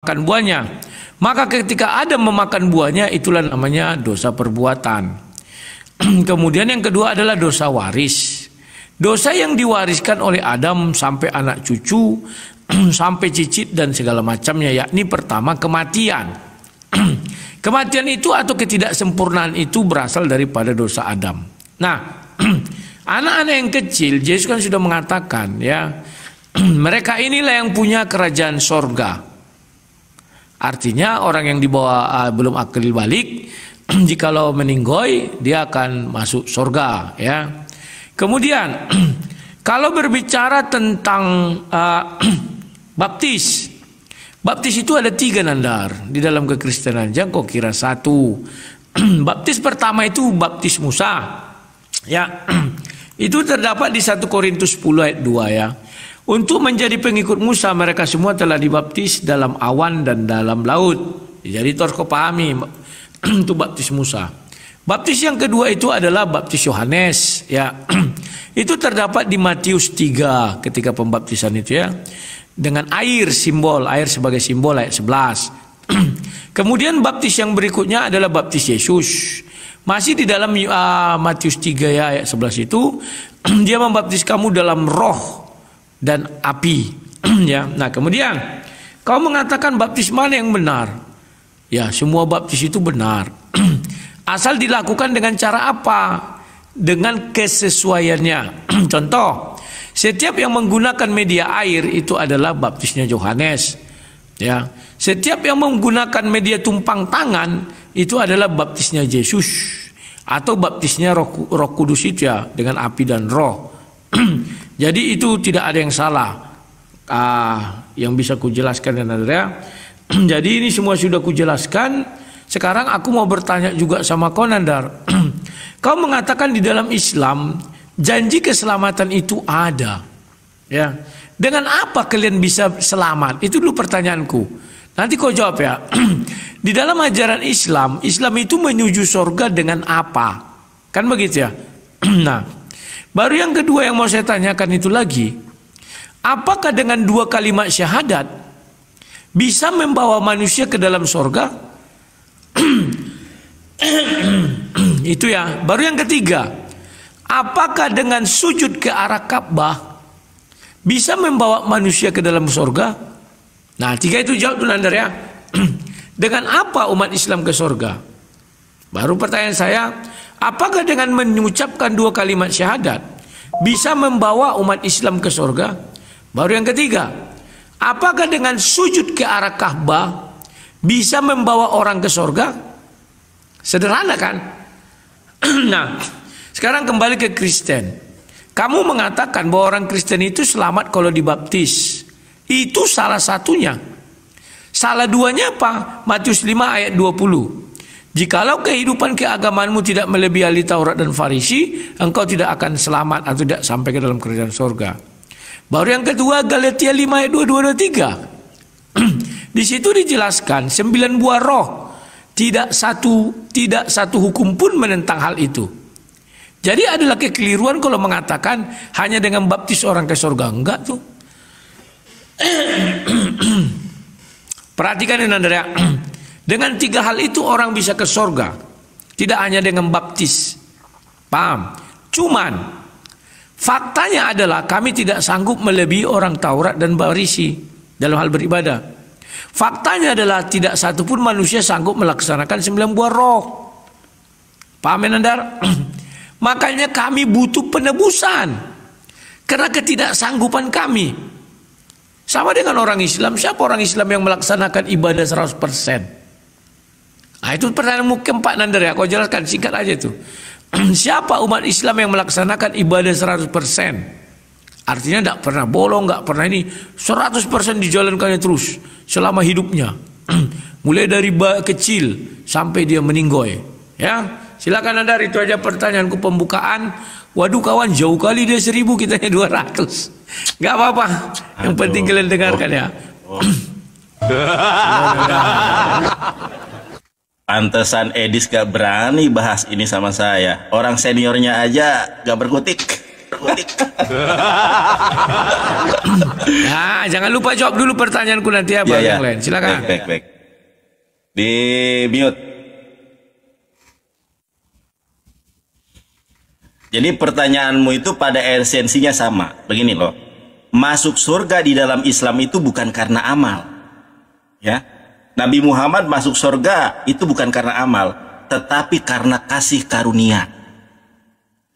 makan buahnya. Maka ketika Adam memakan buahnya, itulah namanya dosa perbuatan. Kemudian yang kedua adalah dosa waris. Dosa yang diwariskan oleh Adam sampai anak cucu, sampai cicit dan segala macamnya, yakni pertama kematian. Kematian itu atau ketidaksempurnaan itu berasal daripada dosa Adam. Nah, anak-anak yang kecil, Yesus kan sudah mengatakan ya, mereka inilah yang punya kerajaan sorga. Artinya orang yang dibawa belum akil balik, jikalau meninggoy dia akan masuk sorga ya. Kemudian kalau berbicara tentang baptis, baptis itu ada 3 Nandar di dalam kekristenan. Jangan kau kira satu. Baptis pertama itu baptis Musa ya. Itu terdapat di 1 Korintus 10 ayat 2 ya. Untuk menjadi pengikut Musa, mereka semua telah dibaptis dalam awan dan dalam laut. Jadi harus kau pahami untuk baptis Musa. Baptis yang kedua itu adalah baptis Yohanes ya. Itu terdapat di Matius 3 ketika pembaptisan itu ya. Dengan air, simbol, air sebagai simbol ayat 11. Kemudian baptis yang berikutnya adalah baptis Yesus. Masih di dalam Matius 3 ya, ayat 11 itu, dia membaptis kamu dalam roh dan api ya. Nah, kemudian kau mengatakan baptis mana yang benar? Ya, semua baptis itu benar. Asal dilakukan dengan cara apa? Dengan kesesuaiannya. Contoh, setiap yang menggunakan media air itu adalah baptisnya Yohanes. Ya, setiap yang menggunakan media tumpang tangan itu adalah baptisnya Yesus atau baptisnya Roh Kudus itu ya, dengan api dan roh. Jadi itu tidak ada yang salah. Yang bisa kujelaskan dan ada. Jadi ini semua sudah kujelaskan. Sekarang aku mau bertanya juga sama kau Nandar. Kau mengatakan di dalam Islam janji keselamatan itu ada. Ya. Dengan apa kalian bisa selamat? Itu dulu pertanyaanku. Nanti kau jawab ya. Di dalam ajaran Islam, Islam itu menuju surga dengan apa? Kan begitu ya. Nah, baru yang kedua yang mau saya tanyakan itu lagi, apakah dengan 2 kalimat syahadat bisa membawa manusia ke dalam surga? Itu ya. Baru yang ketiga, apakah dengan sujud ke arah Ka'bah bisa membawa manusia ke dalam surga? Nah, 3 itu jawab dulu Nandar ya. Dengan apa umat Islam ke surga? Baru pertanyaan saya, apakah dengan mengucapkan 2 kalimat syahadat bisa membawa umat Islam ke surga? Baru yang ketiga, apakah dengan sujud ke arah Ka'bah bisa membawa orang ke surga? Sederhana kan? Nah, sekarang kembali ke Kristen. Kamu mengatakan bahwa orang Kristen itu selamat kalau dibaptis. Itu salah satunya. Salah duanya apa? Matius 5 ayat 20. Jikalau kehidupan keagamanmu tidak melebihi ahli Taurat dan Farisi, engkau tidak akan selamat atau tidak sampai ke dalam kerajaan surga. Baru yang kedua, Galatia 5 ayat 22-23. Di situ dijelaskan 9 buah roh. Tidak satu hukum pun menentang hal itu. Jadi adalah kekeliruan kalau mengatakan hanya dengan baptis orang ke surga. Enggak tuh. Perhatikan ini Andrea. Dengan 3 hal itu orang bisa ke surga. Tidak hanya dengan baptis. Paham? Cuman faktanya adalah kami tidak sanggup melebihi orang Taurat dan Farisi dalam hal beribadah. Faktanya adalah tidak satupun manusia sanggup melaksanakan 9 buah roh. Paham ya Nandar? Makanya kami butuh penebusan. Karena ketidaksanggupan kami. Sama dengan orang Islam. Siapa orang Islam yang melaksanakan ibadah 100%? Nah, itu pertanyaanmu keempat Nandar ya. Kau jelaskan singkat aja tuh. Siapa umat Islam yang melaksanakan ibadah 100%? Artinya tidak pernah bolong, tidak pernah ini. 100% dijalankannya terus selama hidupnya. Mulai dari kecil sampai dia meninggoy. Ya, silakan Nandar, itu aja pertanyaanku pembukaan. Waduh kawan, jauh kali dia 1000, kitanya 200. Gak apa-apa. Yang penting kalian dengarkan ya. Pantesan Edis gak berani bahas ini sama saya. Orang seniornya aja gak berkutik. kutip. Nah, jangan lupa jawab dulu pertanyaanku nanti ya, Bang, yang lain. Silakan. Baik. Di mute. Jadi pertanyaanmu itu pada esensinya sama. Begini loh. Masuk surga di dalam Islam itu bukan karena amal. Ya. Nabi Muhammad masuk surga itu bukan karena amal, tetapi karena kasih karunia.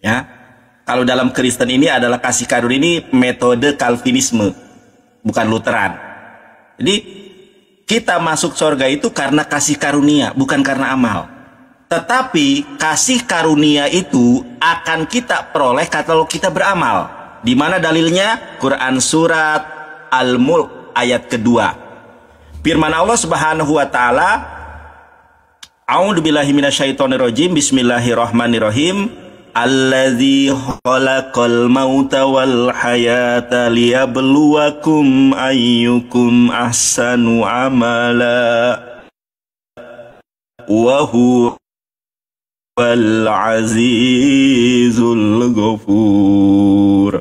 Ya. Kalau dalam Kristen ini adalah kasih karunia, ini metode Calvinisme, bukan Lutheran. Jadi kita masuk surga itu karena kasih karunia, bukan karena amal. Tetapi kasih karunia itu akan kita peroleh kalau kita beramal. Di mana dalilnya? Quran surat Al-Mulk ayat kedua. Firman Allah Subhanahu wa taala, A'udzubillahi minasyaitonirrajim. Bismillahirrahmanirrahim. Alladzi khalaqal mauta wal hayata liyabluwakum ayyukum ahsanu amala wa huwal azizul ghafur.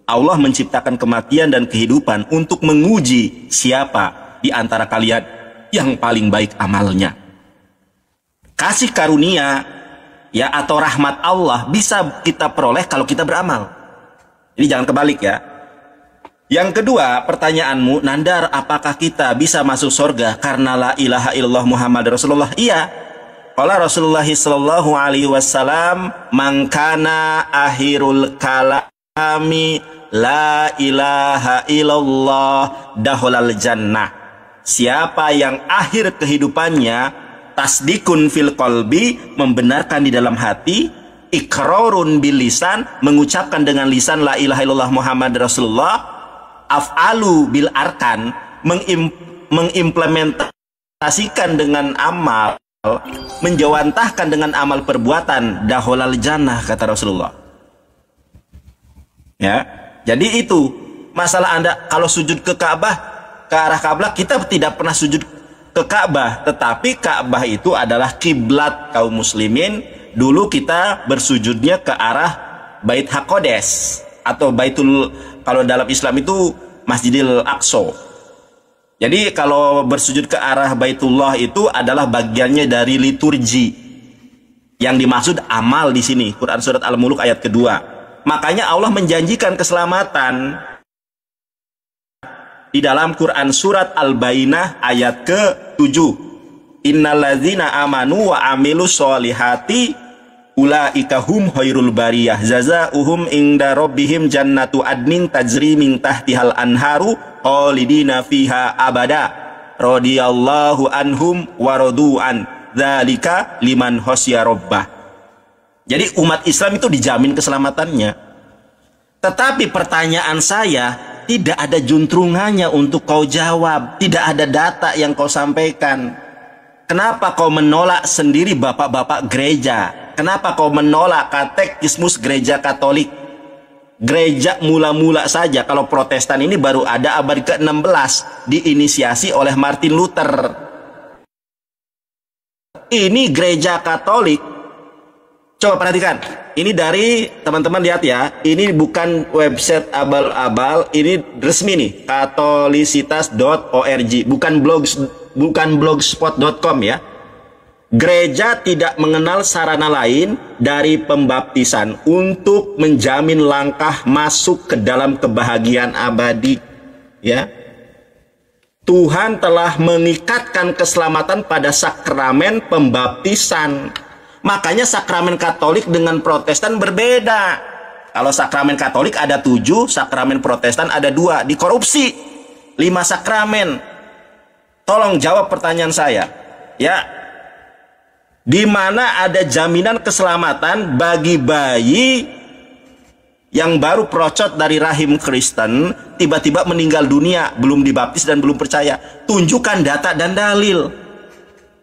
Allah menciptakan kematian dan kehidupan untuk menguji siapa di antara kalian yang paling baik amalnya. Kasih karunia ya atau rahmat Allah bisa kita peroleh kalau kita beramal. Jadi jangan kebalik ya. Yang kedua, pertanyaanmu, Nandar, apakah kita bisa masuk surga karena la ilaha illallah Muhammad Rasulullah? Iya. Qala Rasulullah sallallahu alaihi wasallam, "Man kana akhirul kalami la ilaha illallah dakhalal jannah." Siapa yang akhir kehidupannya tasdikun fil qalbi, membenarkan di dalam hati, ikrarun bil lisan, mengucapkan dengan lisan la ilaha illallah Muhammad Rasulullah, af'alu bil arkan, mengimplementasikan dengan amal, menjawantahkan dengan amal perbuatan, dakhalal jannah, kata Rasulullah. Ya, jadi itu masalah Anda kalau sujud ke Ka'bah, ke arah Ka'bah, kita tidak pernah sujud ke Ka'bah, tetapi Ka'bah itu adalah kiblat kaum muslimin. Dulu kita bersujudnya ke arah Bait Haqodes atau Baitul, kalau dalam Islam itu Masjidil Aqsa. Jadi kalau bersujud ke arah Baitullah itu adalah bagiannya dari liturgi. Yang dimaksud amal di sini, Quran surat Al-Mulk ayat kedua. Makanya Allah menjanjikan keselamatan di dalam Quran surat Al-Bainah ayat ke-7. Innalladzina amanu wa amilus solihati ulaika hum khairul bariyah jazaohum inda rabbihim jannatu adnin tajri min tahtihal anharu khalidina fiha abada radhiyallahu anhum wa radu'an dzalika liman khasya rabbah. Jadi umat Islam itu dijamin keselamatannya. Tetapi pertanyaan saya, tidak ada juntrungannya untuk kau jawab, tidak ada data yang kau sampaikan. Kenapa kau menolak sendiri bapak-bapak gereja? Kenapa kau menolak katekismus gereja Katolik? Gereja mula-mula saja, kalau Protestan ini baru ada abad ke-16, diinisiasi oleh Martin Luther. Ini gereja Katolik, coba perhatikan. Ini dari, teman-teman lihat ya, ini bukan website abal-abal, ini resmi nih, katolisitas.org, bukan blogspot.com ya. Gereja tidak mengenal sarana lain dari pembaptisan untuk menjamin langkah masuk ke dalam kebahagiaan abadi. Ya, Tuhan telah mengikatkan keselamatan pada sakramen pembaptisan. Makanya sakramen Katolik dengan Protestan berbeda. Kalau sakramen Katolik ada 7, sakramen Protestan ada 2, dikorupsi 5 sakramen. Tolong jawab pertanyaan saya, ya. Di mana ada jaminan keselamatan bagi bayi yang baru procot dari rahim Kristen, tiba-tiba meninggal dunia, belum dibaptis dan belum percaya? Tunjukkan data dan dalil.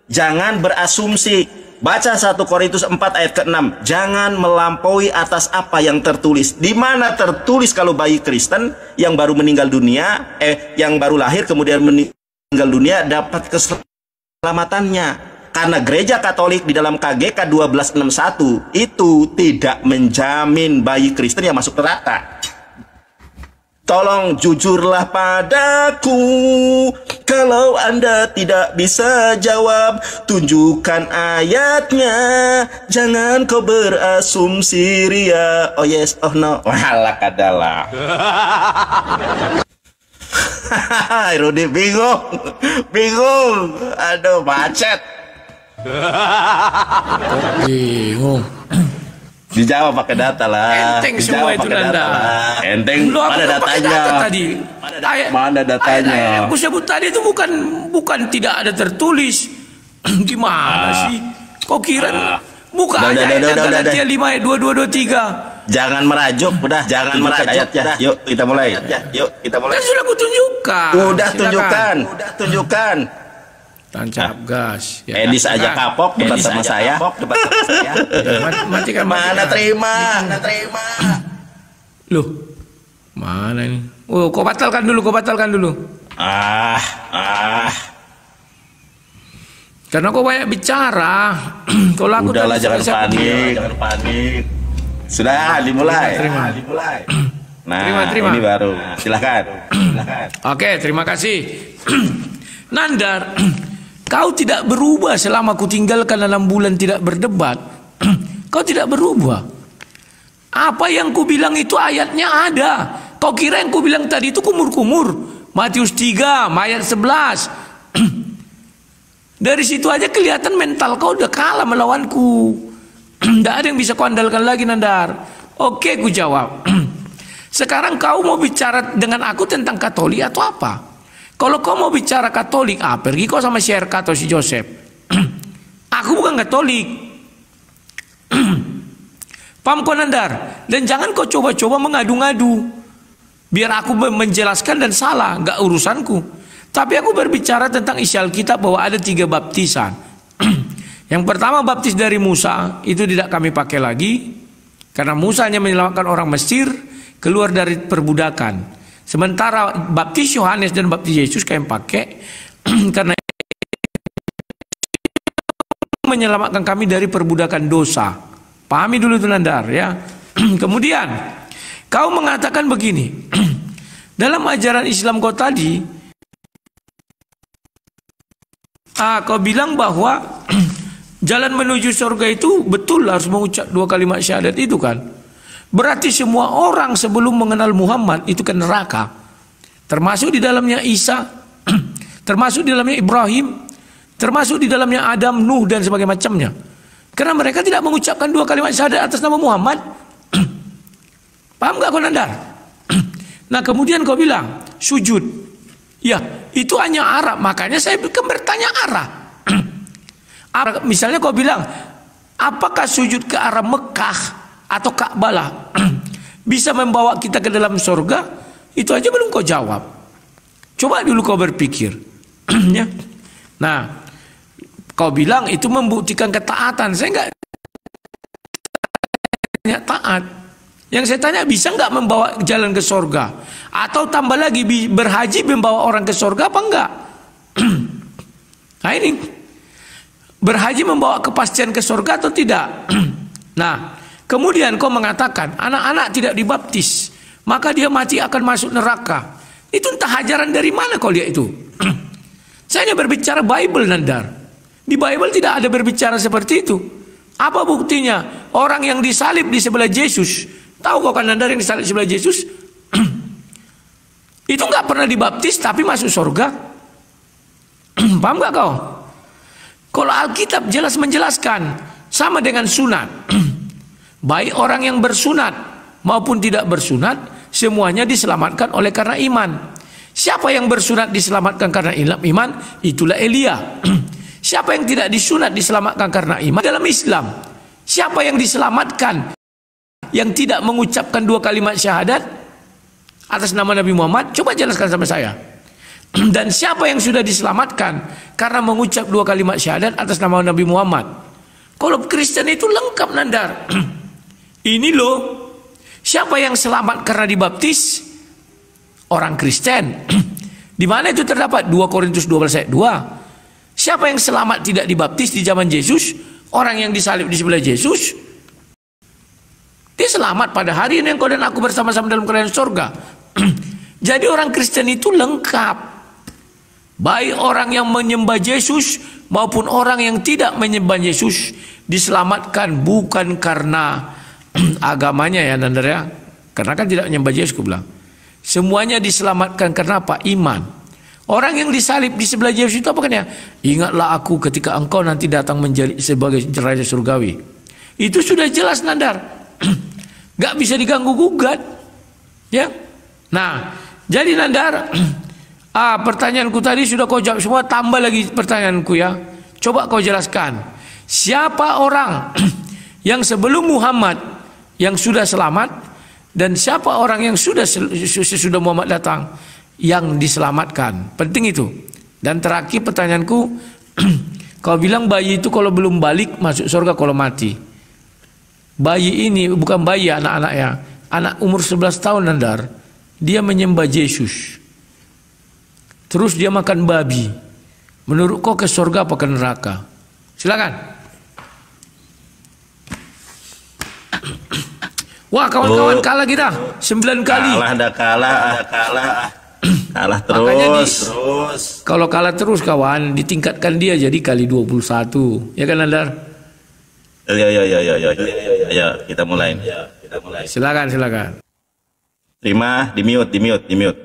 Jangan berasumsi. Baca 1 Korintus 4 ayat ke-6. Jangan melampaui atas apa yang tertulis. Di mana tertulis kalau bayi Kristen yang baru meninggal dunia, yang baru lahir kemudian meninggal dunia dapat keselamatannya. Karena gereja Katolik di dalam KGK 1261 itu tidak menjamin bayi Kristen yang masuk neraka. Tolong jujurlah padaku. Kalau Anda tidak bisa jawab, tunjukkan ayatnya. Jangan kau berasumsi ria. Oh yes, oh no. Walah kadalah. Rudi bingung. Aduh, macet. Bingung. Dijawab pakai data lah. Enteng semua itu Nanda. Enteng. Mana datanya? Tadi. Mana datanya? Aku sebut tadi itu bukan tidak ada tertulis. Gimana sih? Kok kira? Buka aja Galatia 5 ayat 2223. Jangan merajuk, udah jangan merajuk ayatnya. Yuk kita mulai. Kan sudah aku tunjukkan. Udah tunjukkan. Tancap gas. Ya, Edis aja kapok debat sama saya. Mana terima. Loh, mana ini? Oh, kau batalkan dulu. Karena kau banyak bicara. Kalau aku udahlah, jangan panik. Sudah dimulai. Nah, terima. Ini baru. Silakan. Oke, terima kasih. Nandar, kau tidak berubah selama ku tinggalkan 6 bulan tidak berdebat. Kau tidak berubah. Apa yang ku bilang itu ayatnya ada. Kau kira yang ku bilang tadi itu kumur-kumur? Matius 3 ayat 11. Dari situ aja kelihatan mental kau udah kalah melawanku. Tidak ada yang bisa kau andalkan lagi, Nandar. Oke, ku jawab. Sekarang kau mau bicara dengan aku tentang Katolik atau apa? Kalau kau mau bicara Katolik, pergi kau sama si RK atau si Joseph. Aku bukan Katolik. Paham kau, Nandar? Dan jangan kau coba-coba mengadu-ngadu. Biar aku menjelaskan dan salah, nggak urusanku. Tapi aku berbicara tentang isi Alkitab bahwa ada 3 baptisan. Yang pertama baptis dari Musa, itu tidak kami pakai lagi. Karena Musa hanya menyelamatkan orang Mesir keluar dari perbudakan. Sementara baptis Yohanes dan baptis Yesus kami pakai karena menyelamatkan kami dari perbudakan dosa. Pahami dulu itu, Nandar, ya. Kemudian kau mengatakan begini. Dalam ajaran Islam kau tadi, kau bilang bahwa jalan menuju surga itu betul harus mengucap 2 kalimat syahadat itu kan. Berarti semua orang sebelum mengenal Muhammad itu ke neraka. Termasuk di dalamnya Isa, termasuk di dalamnya Ibrahim, termasuk di dalamnya Adam, Nuh dan sebagainya macamnya. Karena mereka tidak mengucapkan 2 kalimat syahadat atas nama Muhammad. Paham gak kau, Nandar? Nah, kemudian kau bilang sujud. Ya, itu hanya Arab. Makanya saya bertanya arah. Misalnya kau bilang, apakah sujud ke arah Mekah atau Ka'bah bisa membawa kita ke dalam surga? Itu aja belum kau jawab. Coba dulu kau berpikir. Ya. Nah, kau bilang itu membuktikan ketaatan. Saya enggak tanya taat. Yang saya tanya, bisa nggak membawa jalan ke surga? Atau tambah lagi, berhaji membawa orang ke surga apa enggak? Nah ini, berhaji membawa kepastian ke surga atau tidak? Nah, kemudian kau mengatakan anak-anak tidak dibaptis, maka dia mati akan masuk neraka. Itu entah ajaran dari mana kau lihat itu. Saya hanya berbicara Bible, Nandar. Di Bible tidak ada berbicara seperti itu. Apa buktinya? Orang yang disalib di sebelah Yesus, tahu kau kan, Nandar, yang disalib di sebelah Yesus itu nggak pernah dibaptis tapi masuk surga. Paham nggak kau? Kalau Alkitab jelas menjelaskan, sama dengan sunat. Baik orang yang bersunat maupun tidak bersunat, semuanya diselamatkan oleh karena iman. Siapa yang bersunat diselamatkan karena iman? Itulah Elia. Siapa yang tidak disunat diselamatkan karena iman? Dalam Islam, siapa yang diselamatkan yang tidak mengucapkan 2 kalimat syahadat atas nama Nabi Muhammad? Coba jelaskan sama saya. Dan siapa yang sudah diselamatkan karena mengucap 2 kalimat syahadat atas nama Nabi Muhammad? Kalau Kristen itu lengkap, Nandar. Ini loh, siapa yang selamat karena dibaptis? Orang Kristen. Di mana itu terdapat? 2 Korintus 12 ayat 2. Siapa yang selamat tidak dibaptis di zaman Yesus? Orang yang disalib di sebelah Yesus, dia selamat pada hari ini engkau dan aku bersama-sama dalam kerajaan surga. Jadi orang Kristen itu lengkap. Baik orang yang menyembah Yesus maupun orang yang tidak menyembah Yesus diselamatkan bukan karena agamanya ya, Nandar ya. Karena kan tidak menyembah Yesus, aku bilang. Semuanya diselamatkan karena apa? Iman. Orang yang disalib di sebelah Yesus itu apa kan ya? Ingatlah aku ketika engkau nanti datang menjadi sebagai raja surgawi. Itu sudah jelas, Nandar. Gak bisa diganggu gugat. Ya. Nah, jadi Nandar, pertanyaanku tadi sudah kau jawab semua, tambah lagi pertanyaanku ya. Coba kau jelaskan. Siapa orang yang sebelum Muhammad yang sudah selamat dan siapa orang yang sudah sesudah Muhammad datang yang diselamatkan? Penting itu. Dan terakhir pertanyaanku, kau bilang bayi itu kalau belum balik masuk surga kalau mati. Bayi ini bukan bayi anak-anaknya, anak umur 11 tahun Nandar. Dia menyembah Yesus. Terus dia makan babi. Menurut kau ke surga apa ke neraka? Silakan. Wah, kawan-kawan kalah kita 9 kali. Kalah terus. Kalau kalah terus kawan, ditingkatkan dia jadi kali 21. Ya kan Nandar? Ya, kita mulai. Silakan. Terima, di mute.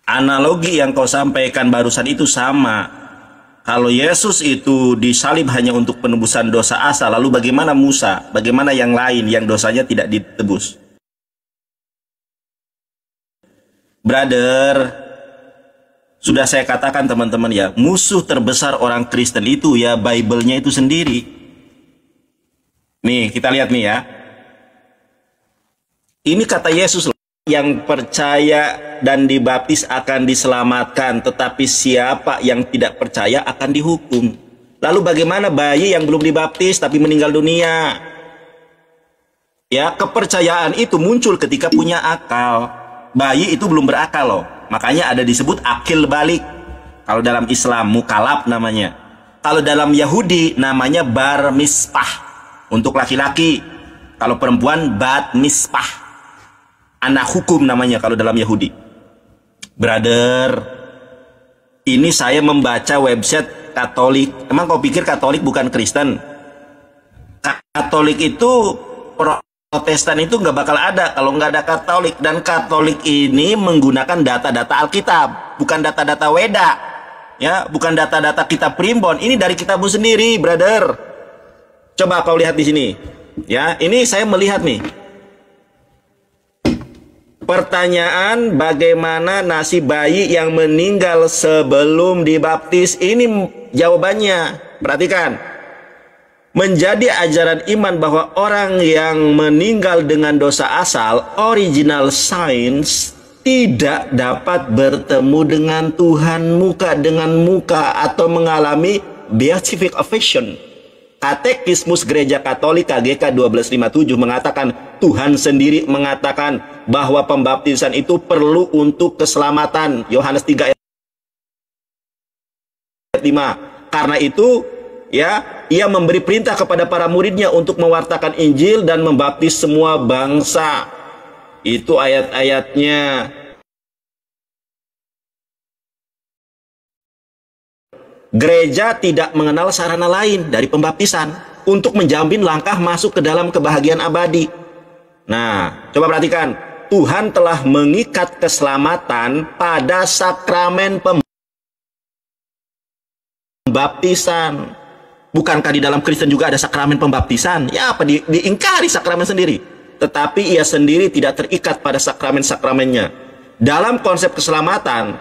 Analogi yang kau sampaikan barusan itu sama. Kalau Yesus itu disalib hanya untuk penebusan dosa asal, lalu bagaimana Musa? Bagaimana yang lain yang dosanya tidak ditebus? Brother, sudah saya katakan teman-teman ya, musuh terbesar orang Kristen itu ya Bible-nya itu sendiri. Nih, kita lihat nih ya. Ini kata Yesus, yang percaya dan dibaptis akan diselamatkan, tetapi siapa yang tidak percaya akan dihukum. Lalu bagaimana bayi yang belum dibaptis tapi meninggal dunia? Ya, kepercayaan itu muncul ketika punya akal. Bayi itu belum berakal loh. Makanya ada disebut akil balik. Kalau dalam Islam mukalaf namanya. Kalau dalam Yahudi namanya bar mispah untuk laki-laki. Kalau perempuan bat mispah. Anak hukum namanya kalau dalam Yahudi. Brother, ini saya membaca website Katolik. Emang kau pikir Katolik bukan Kristen? Katolik itu, Protestan itu nggak bakal ada kalau nggak ada Katolik. Dan Katolik ini menggunakan data-data Alkitab, bukan data-data Weda, ya, bukan data-data kitab primbon. Ini dari kitabmu sendiri, brother. Coba kau lihat di sini, ya. Ini saya melihat nih. Pertanyaan bagaimana nasib bayi yang meninggal sebelum dibaptis, ini jawabannya. Perhatikan. Menjadi ajaran iman bahwa orang yang meninggal dengan dosa asal, original sins, tidak dapat bertemu dengan Tuhan muka dengan muka atau mengalami beatific affection. Katekismus Gereja Katolik KGK 1257 mengatakan Tuhan sendiri mengatakan bahwa pembaptisan itu perlu untuk keselamatan. Yohanes 3 ayat 5. Karena itu, ya, ia memberi perintah kepada para muridnya untuk mewartakan Injil dan membaptis semua bangsa. Itu ayat-ayatnya. Gereja tidak mengenal sarana lain dari pembaptisan untuk menjamin langkah masuk ke dalam kebahagiaan abadi. Nah, coba perhatikan. Tuhan telah mengikat keselamatan pada sakramen pembaptisan. Bukankah di dalam Kristen juga ada sakramen pembaptisan? Ya, apa diingkari sakramen sendiri. Tetapi ia sendiri tidak terikat pada sakramen-sakramennya. Dalam konsep keselamatan,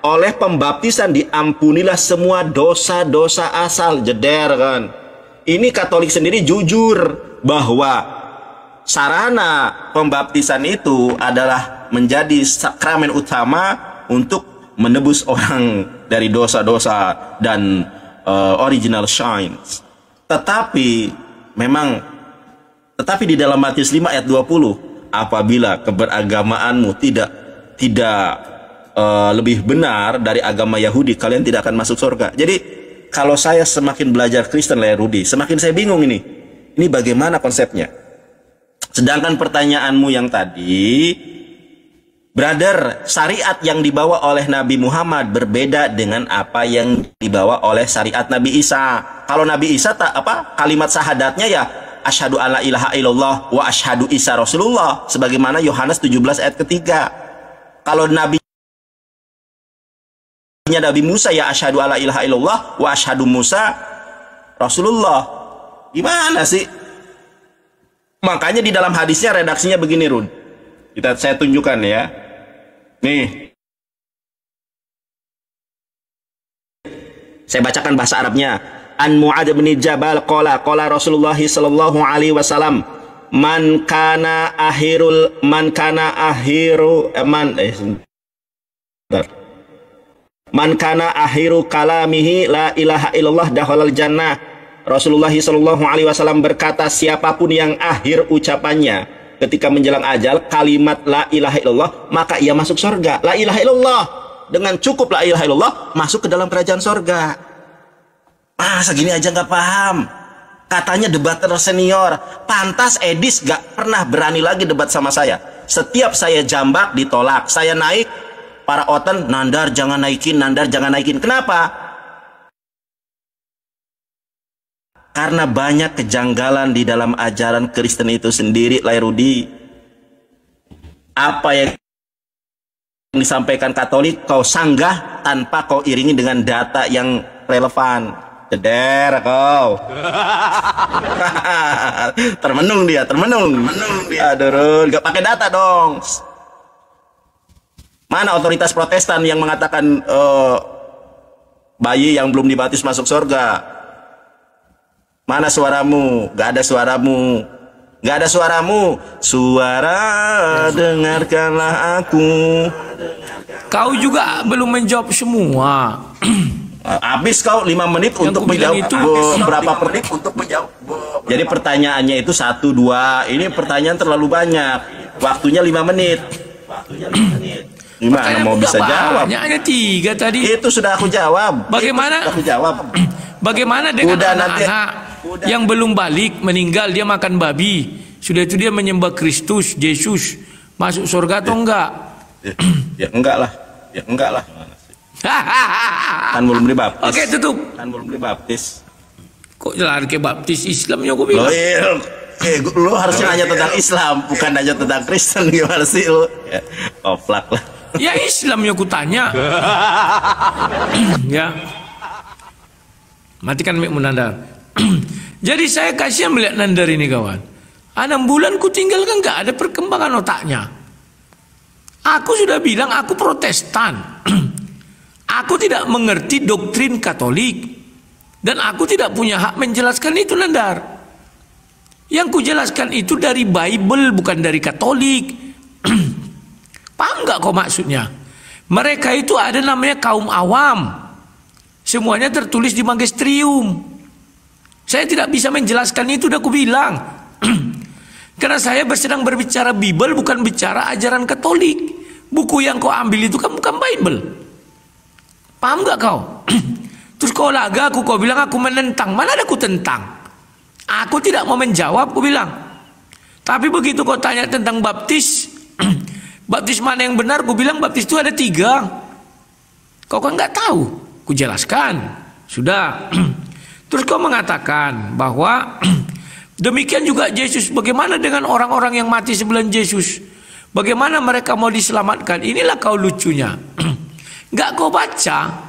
oleh pembaptisan diampunilah semua dosa-dosa asal. Jeder kan. Ini Katolik sendiri jujur bahwa sarana pembaptisan itu adalah menjadi sakramen utama untuk menebus orang dari dosa-dosa dan original sins. Tetapi di dalam Matius 5 ayat 20, apabila keberagamaanmu tidak lebih benar dari agama Yahudi, kalian tidak akan masuk surga. Jadi kalau saya semakin belajar Kristen lah Rudi, semakin saya bingung ini. Ini bagaimana konsepnya? Sedangkan pertanyaanmu yang tadi, brother, syariat yang dibawa oleh Nabi Muhammad berbeda dengan apa yang dibawa oleh syariat Nabi Isa. Kalau Nabi Isa kalimat syahadatnya ya asyhadu alla ilaha illallah wa asyhadu Isa Rasulullah, sebagaimana Yohanes 17 ayat ketiga. Kalau Nabi Musa ya asyhadu alla ilaha illallah wa asyhadu Musa Rasulullah. Gimana sih? Makanya di dalam hadisnya redaksinya begini, Run. Saya tunjukkan ya. Nih. Saya bacakan bahasa Arabnya. An Mu'adz bin Jabal qala Rasulullah sallallahu alaihi wasallam, man kana akhiru kalamihi la ilaha illallah dakhalal jannah. Rasulullah sallallahu alaihi wasallam berkata, siapapun yang akhir ucapannya ketika menjelang ajal kalimat la ilaha illallah, maka ia masuk surga. La ilaha illallah, dengan cukup la ilaha illallah masuk ke dalam kerajaan surga. Segini aja nggak paham. Katanya debater senior. Pantas Edis gak pernah berani lagi debat sama saya. Setiap saya jambak ditolak. Saya naik, para oten, Nandar jangan naikin, Nandar jangan naikin. Kenapa? Karena banyak kejanggalan di dalam ajaran Kristen itu sendiri, Rudi. Apa yang disampaikan Katolik kau sanggah tanpa kau iringi dengan data yang relevan. Ceder kau. termenung dia. Aduh, gak pakai data dong. Mana otoritas Protestan yang mengatakan bayi yang belum dibaptis masuk surga? Mana suaramu? Gak ada suaramu. Gak ada suaramu. Suara dengarkanlah aku. Kau juga belum menjawab semua. Habis kau 5 menit yang untuk menjawab itu berapa menit untuk menjawab. Jadi pertanyaannya itu 1, 2. Ini pertanyaan terlalu banyak. Waktunya 5 menit. Gimana mau bisa jawab? Hanya 3 tadi. Itu sudah aku jawab. Bagaimana? Aku jawab. Bagaimana dengan anak-anak yang belum balik, meninggal, dia makan babi, sudah itu dia menyembah Kristus, Yesus, masuk surga atau enggak? Ya enggak lah. Kan belum dibaptis. Oke, tutup. Kan belum dibaptis. Kok jalan ke baptis Islamnya gue bilang? Lu harusnya nanya tentang Islam, bukan nanya tentang Kristen. Gimana sih lu? Ya, oplak lah. Ya Islamnya ku tanya. Ya. Matikan mic-mu Nandar. Jadi saya kasihan melihat Nandar ini kawan. 6 bulan ku tinggalkan gak ada perkembangan otaknya. Aku sudah bilang aku Protestan. Aku tidak mengerti doktrin Katolik. Dan aku tidak punya hak menjelaskan itu Nandar. Yang ku jelaskan itu dari Bible, bukan dari Katolik. Paham gak kau maksudnya? Mereka itu ada namanya kaum awam. Semuanya tertulis di magisterium. Saya tidak bisa menjelaskan itu, udah aku bilang. Karena saya sedang berbicara Bible, bukan bicara ajaran Katolik. Buku yang kau ambil itu kan bukan Bible. Paham gak kau? Terus kau laga kau bilang aku menentang. Mana ada aku tentang? Aku tidak mau menjawab, aku bilang. Tapi begitu kau tanya tentang baptis, baptis mana yang benar? Aku bilang baptis itu ada 3. Kau kan nggak tahu. Ku jelaskan. Sudah. Terus kau mengatakan bahwa demikian juga Yesus. Bagaimana dengan orang-orang yang mati sebelum Yesus? Bagaimana mereka mau diselamatkan? Inilah kau lucunya. Nggak kau baca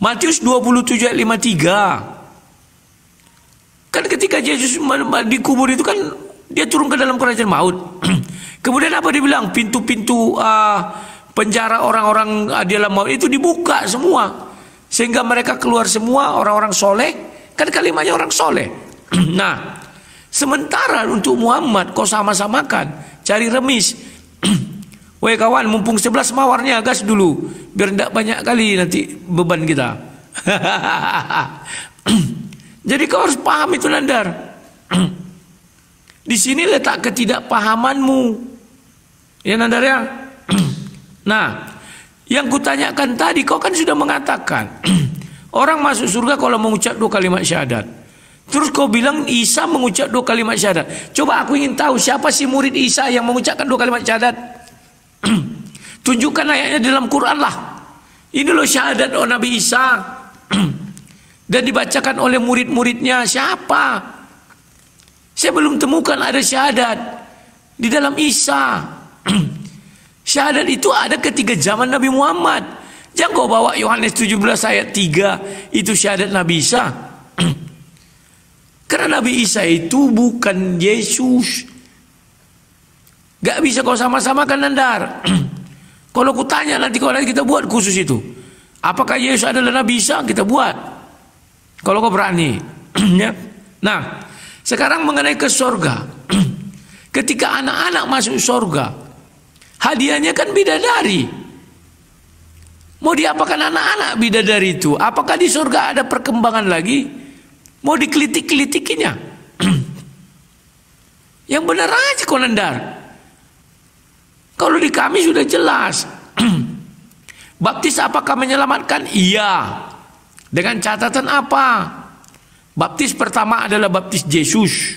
Matius 27 ayat 53. Kan ketika Yesus dikubur itu kan dia turun ke dalam kerajaan maut. Kemudian apa dibilang? Pintu-pintu penjara orang-orang di dalam maut itu dibuka semua. Sehingga mereka keluar semua orang-orang soleh. Kan kalimatnya orang soleh. Nah, sementara untuk Muhammad kau sama-samakan. Cari remis. Woi kawan, mumpung 11 mawarnya gas dulu. Biar tidak banyak kali nanti beban kita. Jadi kau harus paham itu Nandar. Di sini letak ketidakpahamanmu. Ya Nandar ya. Nah, Yang kutanyakan tadi, kau kan sudah mengatakan orang masuk surga kalau mengucap 2 kalimat syahadat. Terus kau bilang Isa mengucap 2 kalimat syahadat. Coba aku ingin tahu siapa sih murid Isa yang mengucapkan 2 kalimat syahadat. Tunjukkan ayatnya dalam Quran lah. Ini loh syahadat Nabi Isa. Dan dibacakan oleh murid-muridnya. Siapa? Saya belum temukan ada syahadat di dalam Isa. Syahadat itu ada ketika zaman Nabi Muhammad. Jangan kau bawa Yohanes 17 ayat 3 itu syahadat Nabi Isa. Karena Nabi Isa itu bukan Yesus. Gak bisa kau sama-samakan, Nandar. Kalau aku tanya nanti kalau kita buat khusus itu, apakah Yesus adalah Nabi Isa, kita buat. Kalau kau berani. Ya. Nah, sekarang mengenai ke surga. Ketika anak-anak masuk surga, hadiahnya kan bidadari. Mau diapakan anak-anak bidadari itu? Apakah di surga ada perkembangan lagi? Mau dikelitik-kelitikinya? Yang benar aja kau, Nandar. Kalau di kami sudah jelas. Baptis apakah menyelamatkan? Iya. Dengan catatan apa? Baptis pertama adalah baptis Yesus.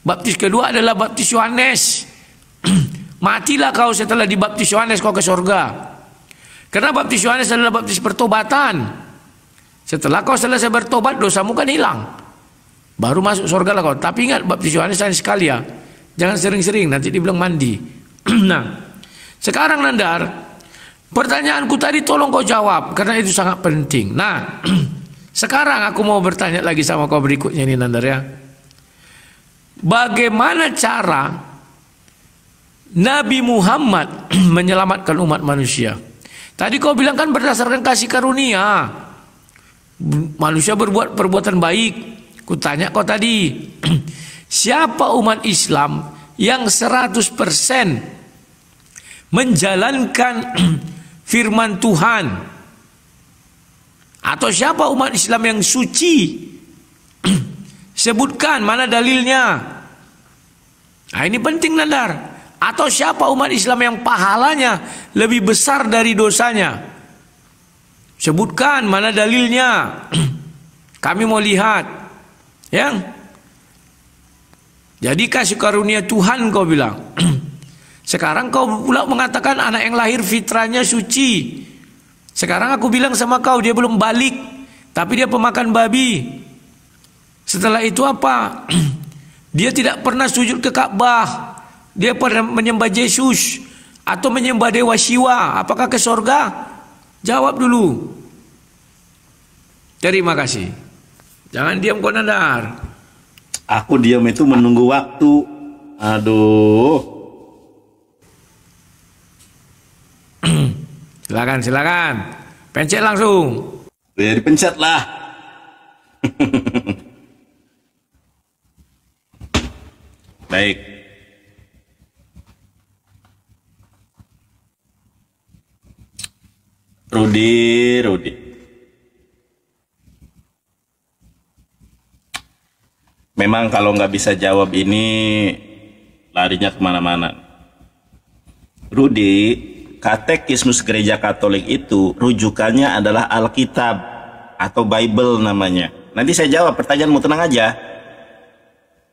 Baptis kedua adalah baptis Yohanes. Matilah kau setelah dibaptis Yohanes, kau ke surga. Karena baptis Yohanes adalah baptis pertobatan. Setelah kau selesai bertobat, dosamu kan hilang. Baru masuk surga lah kau. Tapi ingat, baptis Yohanes hanya sekali ya. Jangan sering-sering, nanti dibilang mandi. Nah, sekarang Nandar, pertanyaanku tadi tolong kau jawab, karena itu sangat penting. Nah, sekarang aku mau bertanya lagi sama kau berikutnya nih, Nandar ya. Bagaimana cara Nabi Muhammad menyelamatkan umat manusia? Tadi kau bilang kan berdasarkan kasih karunia. Manusia berbuat perbuatan baik. Kutanya kau tadi, siapa umat Islam yang 100% menjalankan firman Tuhan? Atau siapa umat Islam yang suci? Sebutkan mana dalilnya. Nah, ini penting, Nandar. Atau siapa umat Islam yang pahalanya lebih besar dari dosanya? Sebutkan mana dalilnya. Kami mau lihat. Ya. Jadi kasih karunia Tuhan kau bilang. Sekarang kau pula mengatakan anak yang lahir fitrahnya suci. Sekarang aku bilang sama kau, dia belum balik, tapi dia pemakan babi. Setelah itu apa? Dia tidak pernah sujud ke Ka'bah. Dia pernah menyembah Yesus atau menyembah Dewa Siwa. Apakah ke surga? Jawab dulu. Terima kasih. Jangan diam kau, Nandar. Aku diam itu menunggu waktu. Aduh. Silakan. Pencet langsung. Ya, dipencet lah. Baik. Rudi. Memang kalau nggak bisa jawab ini larinya kemana-mana. Rudi, katekismus gereja Katolik itu rujukannya adalah Alkitab atau Bible namanya. Nanti saya jawab pertanyaanmu, tenang aja.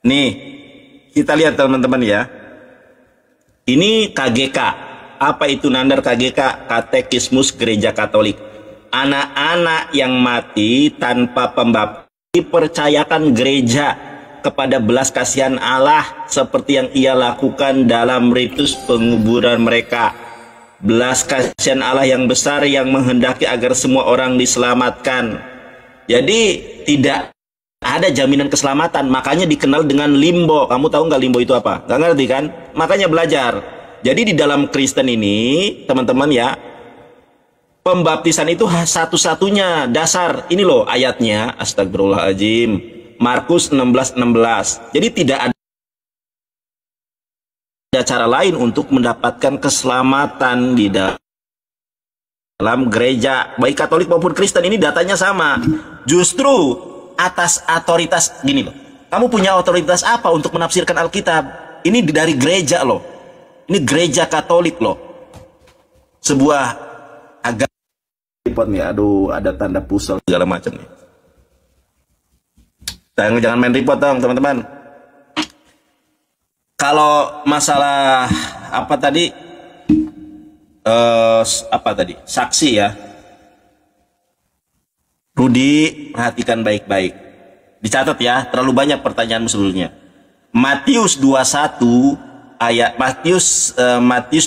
Nih, kita lihat teman-teman ya. Ini KGK. Apa itu, Nandar? KGK, Katekismus Gereja Katolik. Anak-anak yang mati tanpa pembaptis dipercayakan gereja kepada belas kasihan Allah seperti yang ia lakukan dalam ritus penguburan mereka. Belas kasihan Allah yang besar yang menghendaki agar semua orang diselamatkan. Jadi tidak ada jaminan keselamatan, makanya dikenal dengan limbo. Kamu tahu nggak limbo itu apa? Nggak ngerti kan? Makanya belajar. Jadi di dalam Kristen ini, teman-teman ya, pembaptisan itu satu-satunya dasar. Ini loh ayatnya, astagfirullahaladzim, Markus 16:16. Jadi tidak ada cara lain untuk mendapatkan keselamatan di dalam gereja, baik Katolik maupun Kristen. Ini datanya sama. Justru atas otoritas, gini loh, kamu punya otoritas apa untuk menafsirkan Alkitab? Ini dari gereja loh. Ini gereja Katolik loh. Sebuah agak repot nih. Aduh, ada tanda pusel segala macam nih. Jangan main repot dong, teman-teman. Kalau masalah apa tadi? Saksi ya. Rudi, perhatikan baik-baik. Dicatat ya, terlalu banyak pertanyaanmu sebelumnya. Matius 21 ayat Matius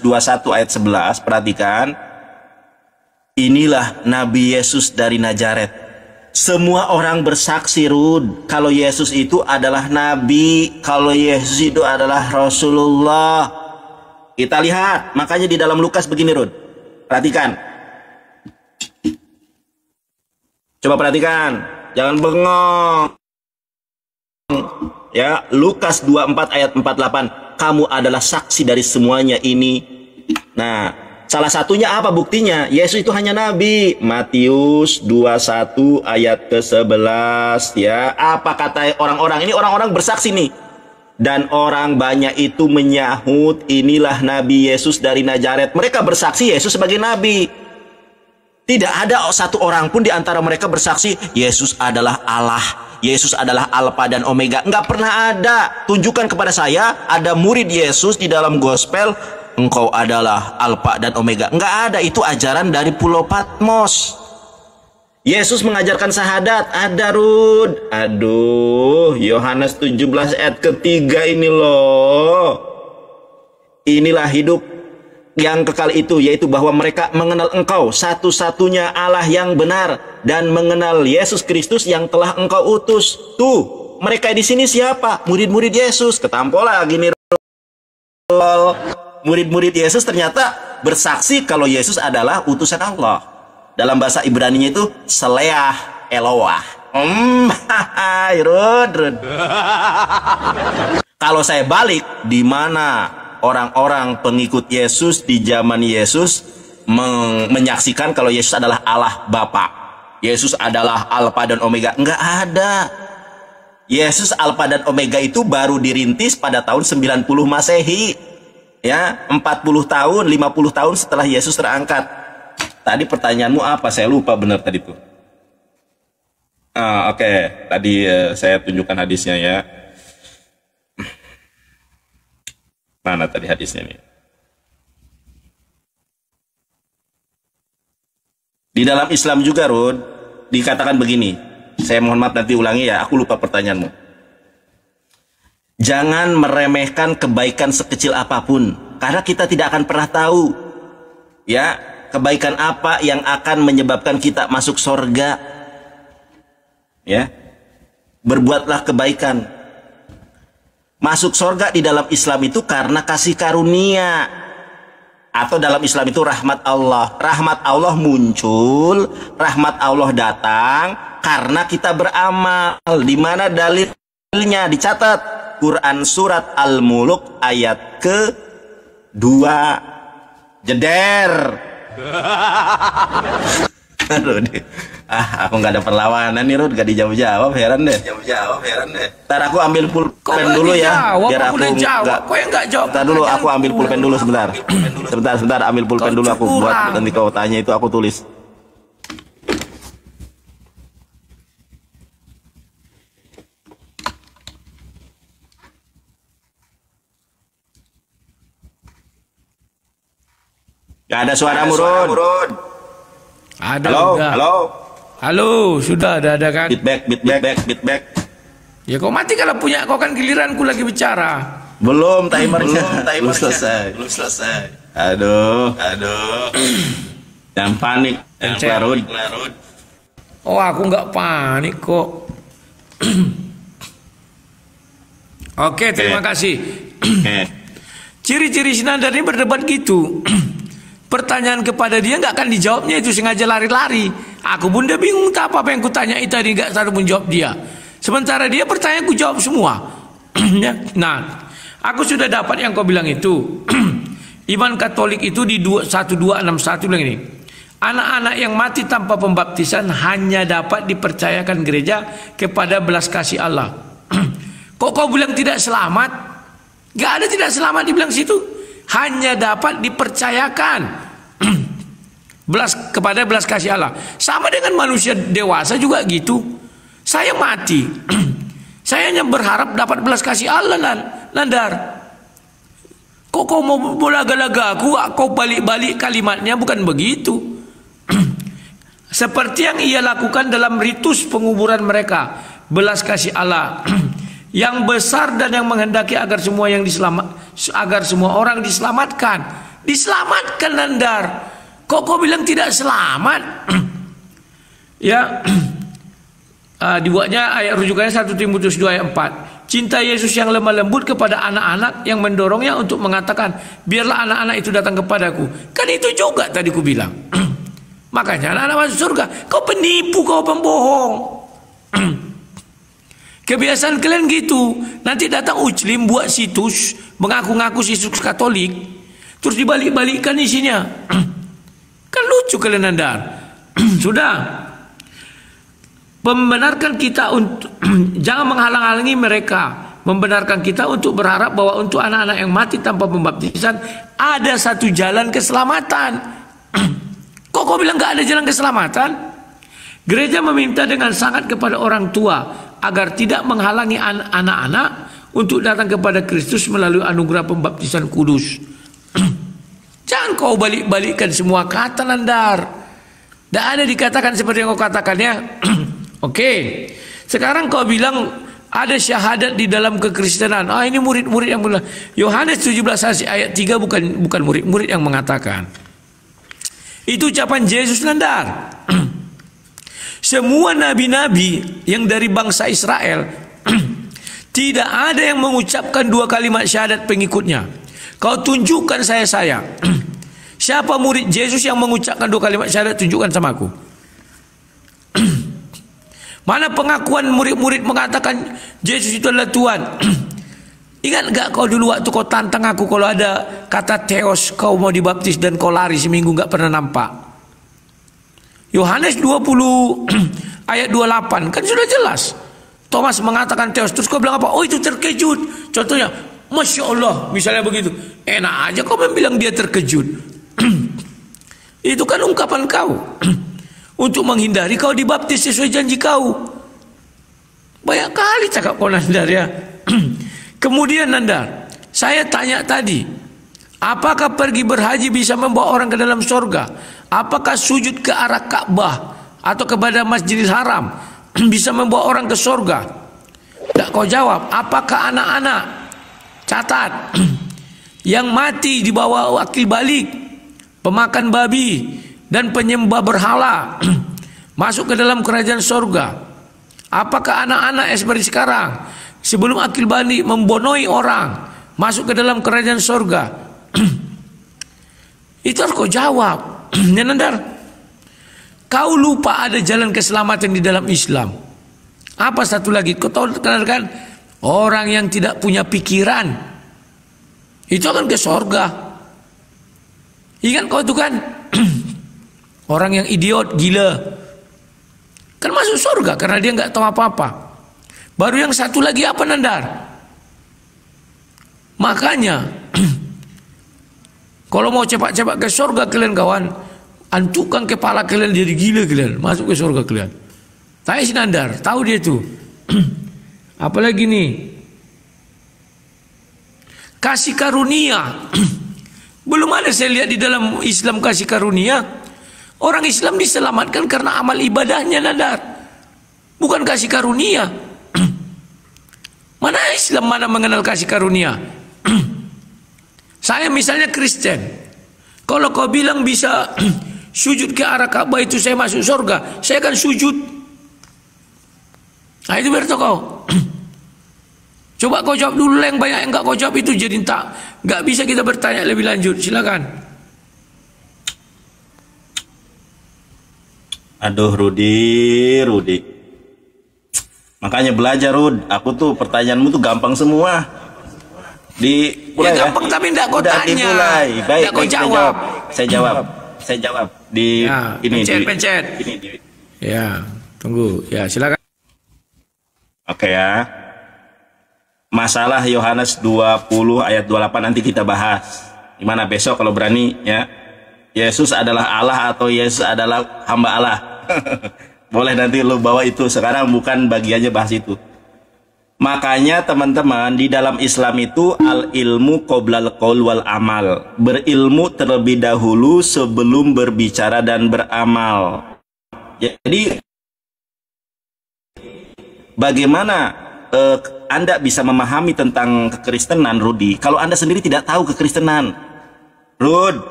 21 ayat 11, perhatikan. Inilah Nabi Yesus dari Nazaret. Semua orang bersaksi, Rud, kalau Yesus itu adalah nabi, kalau Yesus itu adalah Rasulullah. Kita lihat, makanya di dalam Lukas begini, Rud. Perhatikan. Coba perhatikan, jangan bengong. Ya, Lukas 24 ayat 48. Kamu adalah saksi dari semuanya ini. Nah, salah satunya apa buktinya? Yesus itu hanya nabi. Matius 21 ayat ke-11 ya. Apa kata orang-orang? Ini orang-orang bersaksi nih. Dan orang banyak itu menyahut, inilah Nabi Yesus dari Nazaret. Mereka bersaksi Yesus sebagai nabi. Tidak ada satu orang pun di antara mereka bersaksi Yesus adalah Allah, Yesus adalah Alfa dan Omega. Enggak pernah ada. Tunjukkan kepada saya ada murid Yesus di dalam gospel, engkau adalah Alfa dan Omega. Enggak ada. Itu ajaran dari Pulau Patmos. Yesus mengajarkan syahadat, ada, Rud. Aduh, Yohanes 17 ayat ketiga ini loh. Inilah hidup yang kekal itu, yaitu bahwa mereka mengenal engkau satu-satunya Allah yang benar, dan mengenal Yesus Kristus yang telah engkau utus. Tuh, mereka di sini siapa? Murid-murid Yesus. Ketampol lagi nih. Murid-murid Yesus ternyata bersaksi kalau Yesus adalah utusan Allah. Dalam bahasa Ibrani-nya itu Seleah Eloah. Rud. Kalau saya balik, di mana orang-orang pengikut Yesus di zaman Yesus menyaksikan kalau Yesus adalah Allah Bapa, Yesus adalah Alfa dan Omega? Enggak ada. Yesus Alfa dan Omega itu baru dirintis pada tahun 90 Masehi. Ya, 40 tahun, 50 tahun setelah Yesus terangkat. Tadi pertanyaanmu apa? Saya lupa benar tadi tuh. Oke. Tadi saya tunjukkan hadisnya ya. Mana tadi hadisnya nih? Di dalam Islam juga, Rud, dikatakan begini. Saya mohon maaf nanti ulangi ya, aku lupa pertanyaanmu. Jangan meremehkan kebaikan sekecil apapun, karena kita tidak akan pernah tahu ya, kebaikan apa yang akan menyebabkan kita masuk surga. Ya. Berbuatlah kebaikan. Masuk surga di dalam Islam itu karena kasih karunia, atau dalam Islam itu rahmat Allah. Rahmat Allah muncul, rahmat Allah datang karena kita beramal. Di mana dalilnya? Dicatat, Quran surat Al-Muluk ayat ke-2. Jeder. Aduh, aku nggak ada perlawanan nih, Rud, gak dijawab-jawab, heran deh. Ntar aku ambil pulpen dulu ya, biar aku nggak jawab. Ntar dulu aku ambil pulpen dulu sebentar. Sebentar, ambil pulpen dulu aku buat nanti kau tanya itu aku tulis. Gak ada suaramu, Rud. Ada. Halo, sudah ada kan? Beatback. Ya kau mati kalau punya, kau kan giliranku lagi bicara. Belum timernya. Belum selesai. Aduh. Jangan panik, Rud. Oh, aku nggak panik kok. Oke, terima kasih. Ciri-ciri Sinandar ini berdebat gitu. Pertanyaan kepada dia nggak akan dijawabnya, itu sengaja lari-lari. Aku pun udah bingung apa yang kutanya itu tadi, nggak satu pun jawab dia. Sementara dia pertanyaan ku jawab semua. Nah, aku sudah dapat yang kau bilang itu. Iman Katolik itu di 1261 bilang ini. Anak-anak yang mati tanpa pembaptisan hanya dapat dipercayakan gereja kepada belas kasih Allah. Kok kau bilang tidak selamat? Gak ada tidak selamat dibilang situ. Hanya dapat dipercayakan. kepada belas kasih Allah. Sama dengan manusia dewasa juga gitu. Saya mati. Saya hanya berharap dapat belas kasih Allah, Nandar. Kok kau mau laga-laga aku, kau balik-balik kalimatnya, bukan begitu. Seperti yang ia lakukan dalam ritus penguburan mereka, belas kasih Allah yang besar dan yang menghendaki agar semua orang diselamatkan. Diselamatkan, Nandar. Kok kau bilang tidak selamat? Ya. Dibuatnya ayat rujukannya 1 Timotius 2 ayat 4. Cinta Yesus yang lemah lembut kepada anak-anak yang mendorongnya untuk mengatakan, biarlah anak-anak itu datang kepadaku. Kan itu juga tadi ku bilang. Makanya anak-anak masuk surga. Kau penipu, kau pembohong. Kebiasaan kalian gitu. Nanti datang Ujlim buat situs, mengaku-ngaku situs Katolik, terus dibalik-balikkan isinya. Kan lucu kalian, Nandar. Sudah. Membenarkan kita untuk jangan menghalang-halangi mereka. Membenarkan kita untuk berharap bahwa untuk anak-anak yang mati tanpa pembaptisan ada satu jalan keselamatan. Kok kau bilang gak ada jalan keselamatan? Gereja meminta dengan sangat kepada orang tua agar tidak menghalangi anak-anak untuk datang kepada Kristus melalui anugerah pembaptisan kudus. Jangan kau balik-balikkan semua kata, Nandar. Tidak ada dikatakan seperti yang kau katakan, ya. Oke. Sekarang kau bilang ada syahadat di dalam kekristenan. Ini murid-murid yang bilang. Yohanes 17 ayat 3 bukan murid-murid yang mengatakan. Itu ucapan Yesus, Nandar. Semua nabi-nabi yang dari bangsa Israel tidak ada yang mengucapkan 2 kalimat syahadat pengikutnya. Kau tunjukkan saya. Siapa murid Yesus yang mengucapkan 2 kalimat syahadat? Tunjukkan sama aku. Mana pengakuan murid-murid mengatakan Yesus itu adalah Tuhan? Ingat gak kau dulu waktu kau tantang aku kalau ada kata Theos, kau mau dibaptis dan kau lari seminggu gak pernah nampak? Yohanes 20 ayat 28 kan sudah jelas. Thomas mengatakan Theos, terus kau bilang apa? Oh, itu terkejut. Contohnya, Masya Allah, misalnya begitu. Enak aja kau bilang dia terkejut. Itu kan ungkapan kau. Untuk menghindari kau dibaptis sesuai janji kau. Banyak kali cakap kau, Nandar, ya. Kemudian, Nandar, saya tanya tadi, apakah pergi berhaji bisa membawa orang ke dalam surga? Apakah sujud ke arah Ka'bah atau kepada Masjidil Haram bisa membawa orang ke surga? Tak kau jawab. Apakah anak-anak, catat, yang mati di bawah akil balik, pemakan babi dan penyembah berhala masuk ke dalam kerajaan surga? Apakah anak-anak seperti sekarang sebelum akil balik membonoi orang masuk ke dalam kerajaan surga? Itu harus kau jawab. Ya, Nandar, kau lupa ada jalan keselamatan di dalam Islam. Apa satu lagi? Kau tahu kan? Orang yang tidak punya pikiran itu akan ke surga. Ingat kau itu kan? Orang yang idiot, gila, kan masuk surga karena dia nggak tahu apa-apa. Baru yang satu lagi apa, Nandar? Makanya kalau mau cepat-cepat ke surga kalian kawan, antukan kepala kalian jadi gila kalian, masuk ke surga kalian. Tanya si Nandar, tahu dia tuh. Apalagi nih? Kasih karunia. Belum ada saya lihat di dalam Islam kasih karunia. Orang Islam diselamatkan karena amal ibadahnya, Nandar, bukan kasih karunia. Mana Islam mana mengenal kasih karunia? Saya misalnya Kristen, kalau kau bilang bisa sujud ke arah Ka'bah itu saya masuk surga, saya akan sujud. Nah itu berarti kau. Coba kau jawab dulu, yang banyak yang enggak kau jawab itu jadi nggak bisa kita bertanya lebih lanjut. Silakan. Aduh, Rudi. Makanya belajar, Rud. Aku tuh pertanyaanmu tuh gampang semua. Mulai ya, gampang tapi enggak kau tanya. Dimulai. Baik, kau jawab. Saya jawab. Di ini pencet. Ini. Ya, tunggu. Ya, silakan. Oke ya. Masalah Yohanes 20 ayat 28 nanti kita bahas. Gimana besok kalau berani ya? Yesus adalah Allah atau Yesus adalah hamba Allah. Boleh nanti lo bawa itu, sekarang bukan bagiannya bahas itu. Makanya teman-teman, di dalam Islam itu al ilmu qoblal qaul wal amal. Berilmu terlebih dahulu sebelum berbicara dan beramal. Jadi bagaimana Anda bisa memahami tentang kekristenan, Rudi, kalau Anda sendiri tidak tahu kekristenan? Rud,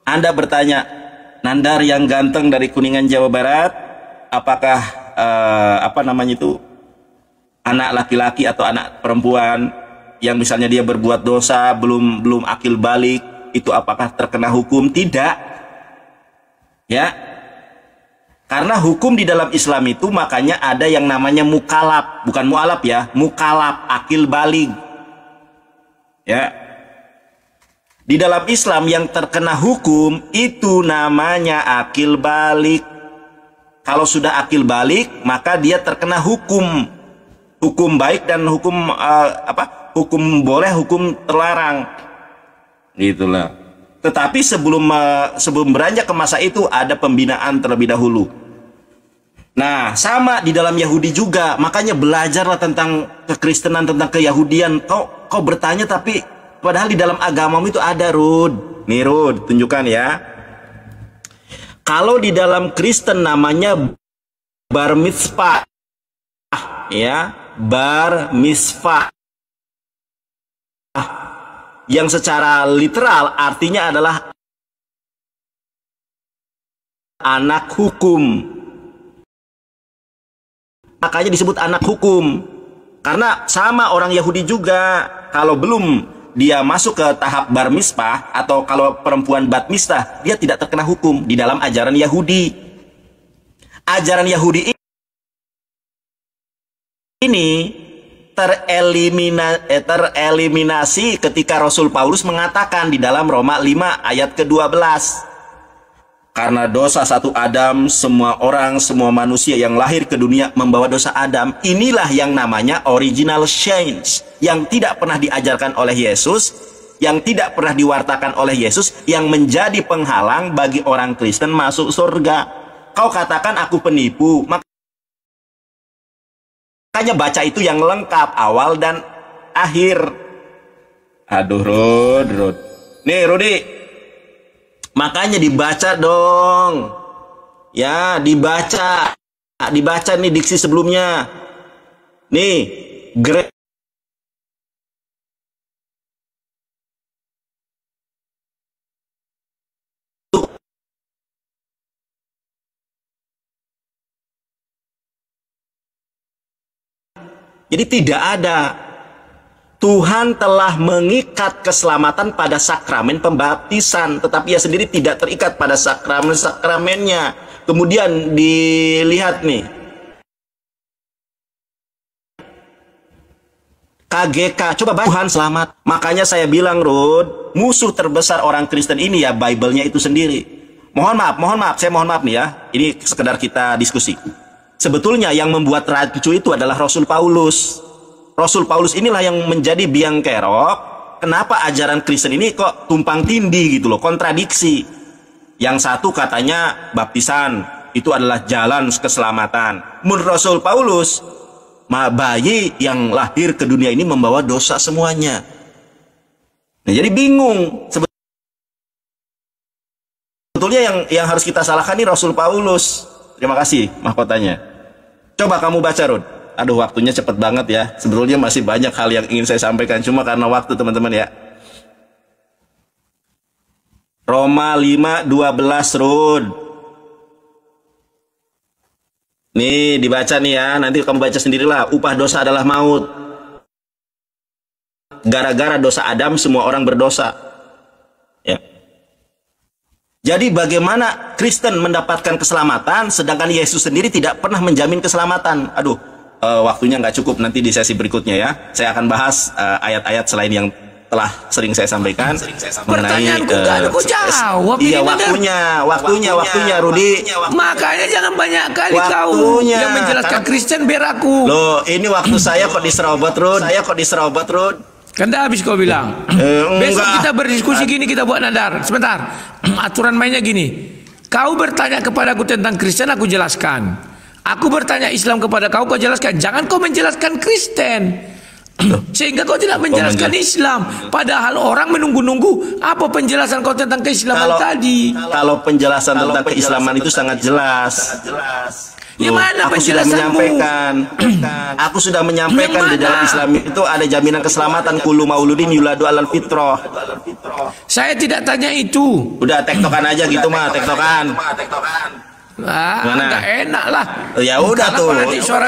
Anda bertanya, Nandar yang ganteng dari Kuningan, Jawa Barat, apakah apa namanya itu, anak laki-laki atau anak perempuan yang misalnya dia berbuat dosa belum akil balik, itu apakah terkena hukum? Tidak. Ya. Karena hukum di dalam Islam itu makanya ada yang namanya mukalaf, bukan mualaf ya, mukalaf, akil balik. Ya. Di dalam Islam yang terkena hukum itu namanya akil balik. Kalau sudah akil balik, maka dia terkena hukum. Hukum baik dan hukum hukum boleh, hukum terlarang. Gitulah. Tetapi sebelum beranjak ke masa itu ada pembinaan terlebih dahulu. Nah, sama di dalam Yahudi juga. Makanya belajarlah tentang kekristenan, tentang keyahudian. Kau bertanya tapi padahal di dalam agamamu itu ada, Rud. Nih Rud, tunjukkan ya. Kalau di dalam Kristen namanya bar mitzvah, ya, bar mitzvah, yang secara literal artinya adalah anak hukum. Makanya disebut anak hukum. Karena sama orang Yahudi juga, kalau belum dia masuk ke tahap bar mitzvah atau kalau perempuan bat mitzvah, dia tidak terkena hukum di dalam ajaran Yahudi. Ajaran Yahudi ini tereliminasi ketika Rasul Paulus mengatakan di dalam Roma 5 ayat ke-12. Karena dosa satu Adam, semua manusia yang lahir ke dunia membawa dosa Adam. Inilah yang namanya original change, yang tidak pernah diajarkan oleh Yesus, yang tidak pernah diwartakan oleh Yesus, yang menjadi penghalang bagi orang Kristen masuk surga. Kau katakan aku penipu, makanya baca itu yang lengkap, awal dan akhir. Aduh, Rud. Nih, Rudi. Makanya dibaca dong. Ya, dibaca. Dibaca nih diksi sebelumnya. Nih, jadi tidak ada. Tuhan telah mengikat keselamatan pada sakramen pembaptisan, tetapi ia sendiri tidak terikat pada sakramennya. Kemudian dilihat nih, KGK, coba baca Tuhan selamat. Makanya saya bilang, Rud, musuh terbesar orang Kristen ini ya Bible-nya itu sendiri. Mohon maaf, saya mohon maaf nih ya. Ini sekedar kita diskusi. Sebetulnya yang membuat rancu itu adalah Rasul Paulus. Rasul Paulus inilah yang menjadi biang kerok. Kenapa ajaran Kristen ini kok tumpang tindih gitu loh, kontradiksi. Yang satu katanya baptisan itu adalah jalan keselamatan. Menurut Rasul Paulus, bayi yang lahir ke dunia ini membawa dosa semuanya. Nah, jadi bingung. Sebetulnya yang harus kita salahkan ini Rasul Paulus. Terima kasih mahkotanya. Coba kamu baca, Rud. Aduh, waktunya cepet banget ya. Sebetulnya masih banyak hal yang ingin saya sampaikan, cuma karena waktu teman-teman ya. Roma 5:12, Rud. Nih dibaca nih ya. Nanti kamu baca sendirilah. Upah dosa adalah maut. Gara-gara dosa Adam semua orang berdosa. Ya. Jadi bagaimana Kristen mendapatkan keselamatan sedangkan Yesus sendiri tidak pernah menjamin keselamatan? Aduh, waktunya nggak cukup, nanti di sesi berikutnya ya. Saya akan bahas ayat-ayat selain yang telah sering saya sampaikan mengenai jawab. Iya, waktunya Rudi. Makanya jangan banyak kali kau yang menjelaskan Kristen biar aku. Loh, ini waktu saya kok diserobot, Rud. Kan dah habis kau bilang. Besok kita berdiskusi gini, kita buat Nandar. Sebentar. Aturan mainnya gini. Kau bertanya kepadaku tentang Kristen, aku jelaskan. Aku bertanya Islam kepada kau, kau jelaskan. Jangan kau menjelaskan Kristen. Sehingga kau tidak menjelaskan Islam. Padahal orang menunggu-nunggu apa penjelasan kau tentang keislaman tadi. Kalau penjelasan tentang keislaman itu sangat jelas. Ya mana aku sudah menyampaikan di dalam Islam itu ada jaminan keselamatan, kullu mauludin yuladu alal fitrah. Saya tidak tanya itu. Udah tektokan aja gitu mah, tektokan. Enggak enak lah. Ya udah tuh.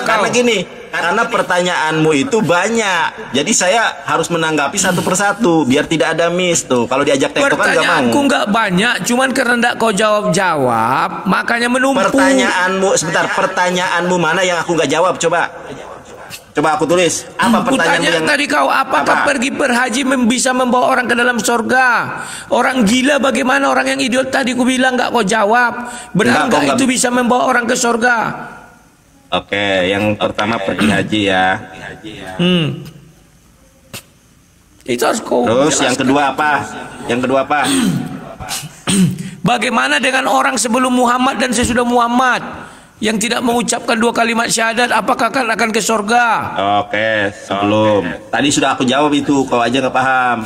Karena gini, karena pertanyaanmu itu banyak. Jadi saya harus menanggapi satu persatu biar tidak ada miss tuh. Kalau diajak tektokan enggak mau. Pertanyaanku enggak banyak, cuman karena enggak kau jawab, makanya menumpuk. Pertanyaanmu mana yang aku enggak jawab? Coba aku tulis. Apa pertanyaanmu yang tadi kau? Apakah pergi berhaji bisa membawa orang ke dalam surga? Orang gila bagaimana, orang yang idiot tadi ku bilang enggak kau jawab. Benar enggak itu bisa membawa orang ke surga? Oke, yang pertama pergi haji ya. Itu harus kau. Terus yang kedua apa? Bagaimana dengan orang sebelum Muhammad dan sesudah Muhammad yang tidak mengucapkan 2 kalimat syahadat, apakah akan ke surga? Oke, sebelum. Tadi sudah aku jawab itu, kau aja nggak paham.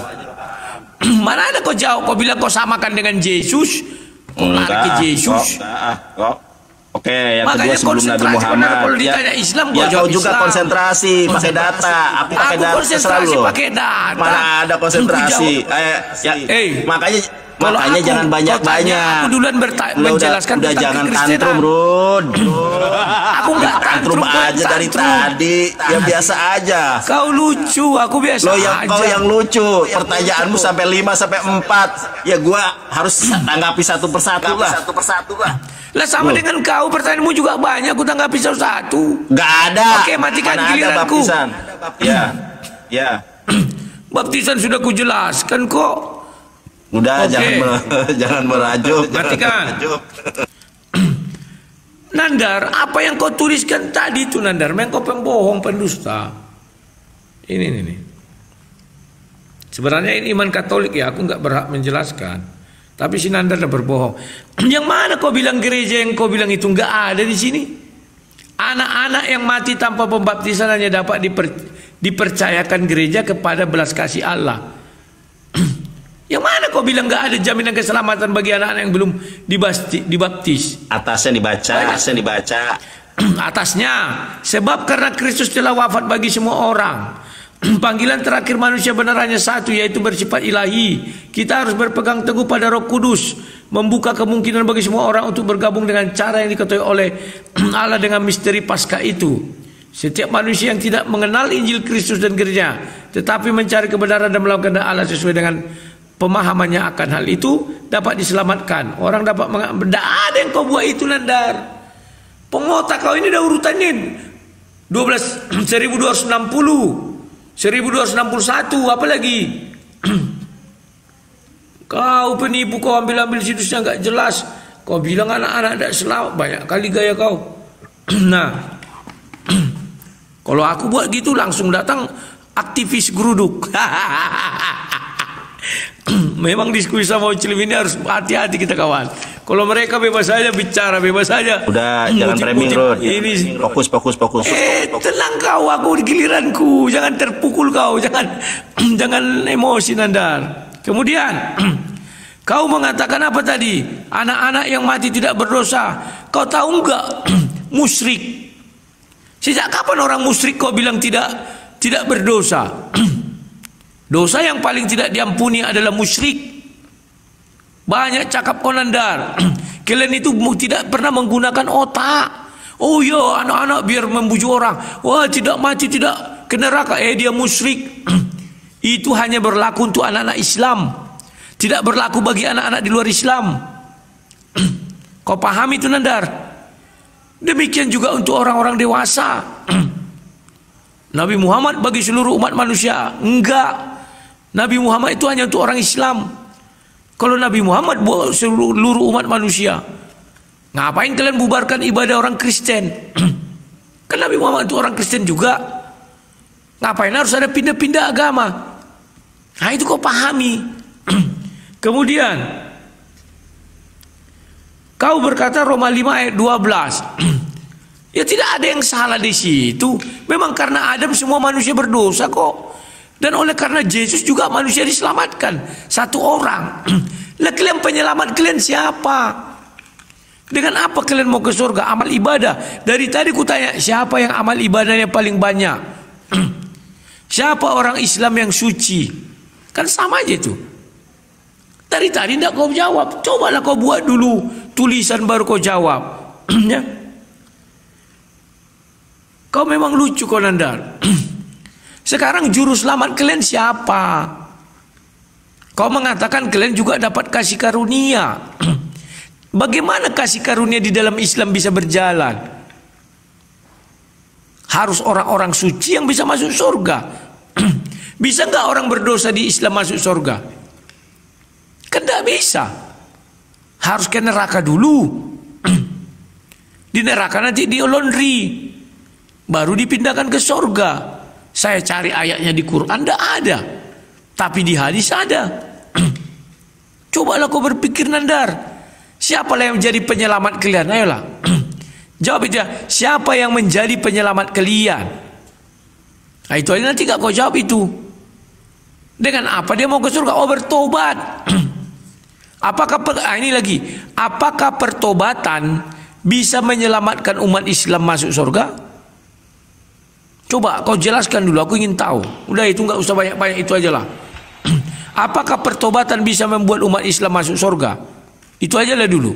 Mana ada kau jawab? Kau bilang kau samakan dengan Yesus. Kau lari ke Yesus. Oke, yang kedua sebelum Nabi Muhammad. Kalau ditanya Islam, ya kau juga Islam. Konsentrasi pakai data. Aku pakai data konsentrasi pakai data. Mana ada konsentrasi? Makanya jangan banyak-banyak. Aku duluan menjelaskan udah jangan tantrum, Rud. Aku nggak tantrum aja dari tadi. Ya biasa aja. Kau lucu, aku biasa aja. Kau yang lucu. Pertanyaanmu sampai 5 sampai 4. Ya gua harus tanggapi satu persatu lah. Lah sama dengan kau, pertanyaanmu juga banyak, aku tanggapi satu-satu. Gak ada. Oke, matikan giliranku. Ya. Baptisan sudah ku jelaskan kok. Udah, jangan merajuk. Matikan. Nandar, apa yang kau tuliskan tadi itu Nandar, memang kau pembohong, pendusta. Ini. Sebenarnya ini iman Katolik ya, aku nggak berhak menjelaskan. Tapi si Nandar udah berbohong. Yang mana kau bilang gereja yang kau bilang itu nggak ada di sini? Anak-anak yang mati tanpa pembaptisan hanya dapat dipercayakan gereja kepada belas kasih Allah. Yang mana kau bilang nggak ada jaminan keselamatan bagi anak-anak yang belum dibaptis? Atasnya dibaca. Atasnya, sebab karena Kristus telah wafat bagi semua orang. Panggilan terakhir manusia benar hanya satu, yaitu bersifat ilahi. Kita harus berpegang teguh pada Roh Kudus, membuka kemungkinan bagi semua orang untuk bergabung dengan cara yang diketahui oleh Allah dengan misteri Paskah itu. Setiap manusia yang tidak mengenal Injil Kristus dan gereja, tetapi mencari kebenaran dan melakukan kehendak Allah sesuai dengan pemahamannya akan hal itu, dapat diselamatkan. Orang dapat mengambil. Tidak ada yang kau buat itu, Nandar. Pengotak kau ini dah urutannya 12.1260. 1261, apa lagi? Kau penipu, kau ambil situs yang enggak jelas. Kau bilang anak-anak tidak selamat, banyak kali gaya kau. Nah, kalau aku buat gitu langsung datang aktivis geruduk. Memang diskusi sama Muslim ini harus hati-hati kita kawan. Kalau mereka bebas saja bicara, bebas saja. Udah, jangan framing, Rod. Ini fokus. Tenang kau, aku di giliranku. Jangan terpukul kau, jangan emosi Nandar. Kemudian kau mengatakan apa tadi? Anak-anak yang mati tidak berdosa. Kau tahu enggak? Musyrik. Sejak kapan orang musyrik kau bilang tidak berdosa? Dosa yang paling tidak diampuni adalah musyrik. Banyak cakap kau Nandar. Kalian itu tidak pernah menggunakan otak. Oh ya, anak-anak biar membujuk orang. Wah, tidak mati, tidak ke neraka. Dia musyrik. Itu hanya berlaku untuk anak-anak Islam. Tidak berlaku bagi anak-anak di luar Islam. Kau paham itu Nandar? Demikian juga untuk orang-orang dewasa. Nabi Muhammad bagi seluruh umat manusia. Enggak. Nabi Muhammad itu hanya untuk orang Islam. Kalau Nabi Muhammad buat seluruh umat manusia, ngapain kalian bubarkan ibadah orang Kristen? Kan Nabi Muhammad itu orang Kristen juga. Ngapain harus ada pindah-pindah agama? Nah, itu kau pahami. Kemudian kau berkata Roma 5 ayat 12. Ya tidak ada yang salah di situ. Memang karena Adam semua manusia berdosa kok. Dan oleh karena Yesus juga manusia diselamatkan. Satu orang. Lah kalian penyelamat kalian siapa? Dengan apa kalian mau ke surga? Amal ibadah. Dari tadi ku tanya, siapa yang amal ibadahnya paling banyak? Siapa orang Islam yang suci? Kan sama aja itu. Dari tadi tidak kau jawab. Cobalah kau buat dulu tulisan baru kau jawab. Ya. Kau memang lucu kau Nandar. Sekarang juru selamat kalian siapa? Kau mengatakan kalian juga dapat kasih karunia. Bagaimana kasih karunia di dalam Islam bisa berjalan? Harus orang-orang suci yang bisa masuk surga. Bisa nggak orang berdosa di Islam masuk surga? Kan tidak bisa. Harus ke neraka dulu. Di neraka nanti di laundry, baru dipindahkan ke surga. Saya cari ayatnya di Quran, tidak ada. Tapi di hadis ada. Cobalah kau berpikir Nandar. Siapa yang menjadi penyelamat kalian? Ayolah. Jawab itu. Siapa yang menjadi penyelamat kalian? Nah, itu aja nanti gak kau jawab itu. Dengan apa dia mau ke surga? Oh, bertobat. Ini lagi. Apakah pertobatan bisa menyelamatkan umat Islam masuk surga? Coba kau jelaskan dulu, aku ingin tahu. Udah itu nggak usah banyak-banyak, itu aja lah. Apakah pertobatan bisa membuat umat Islam masuk surga? Itu aja lah dulu.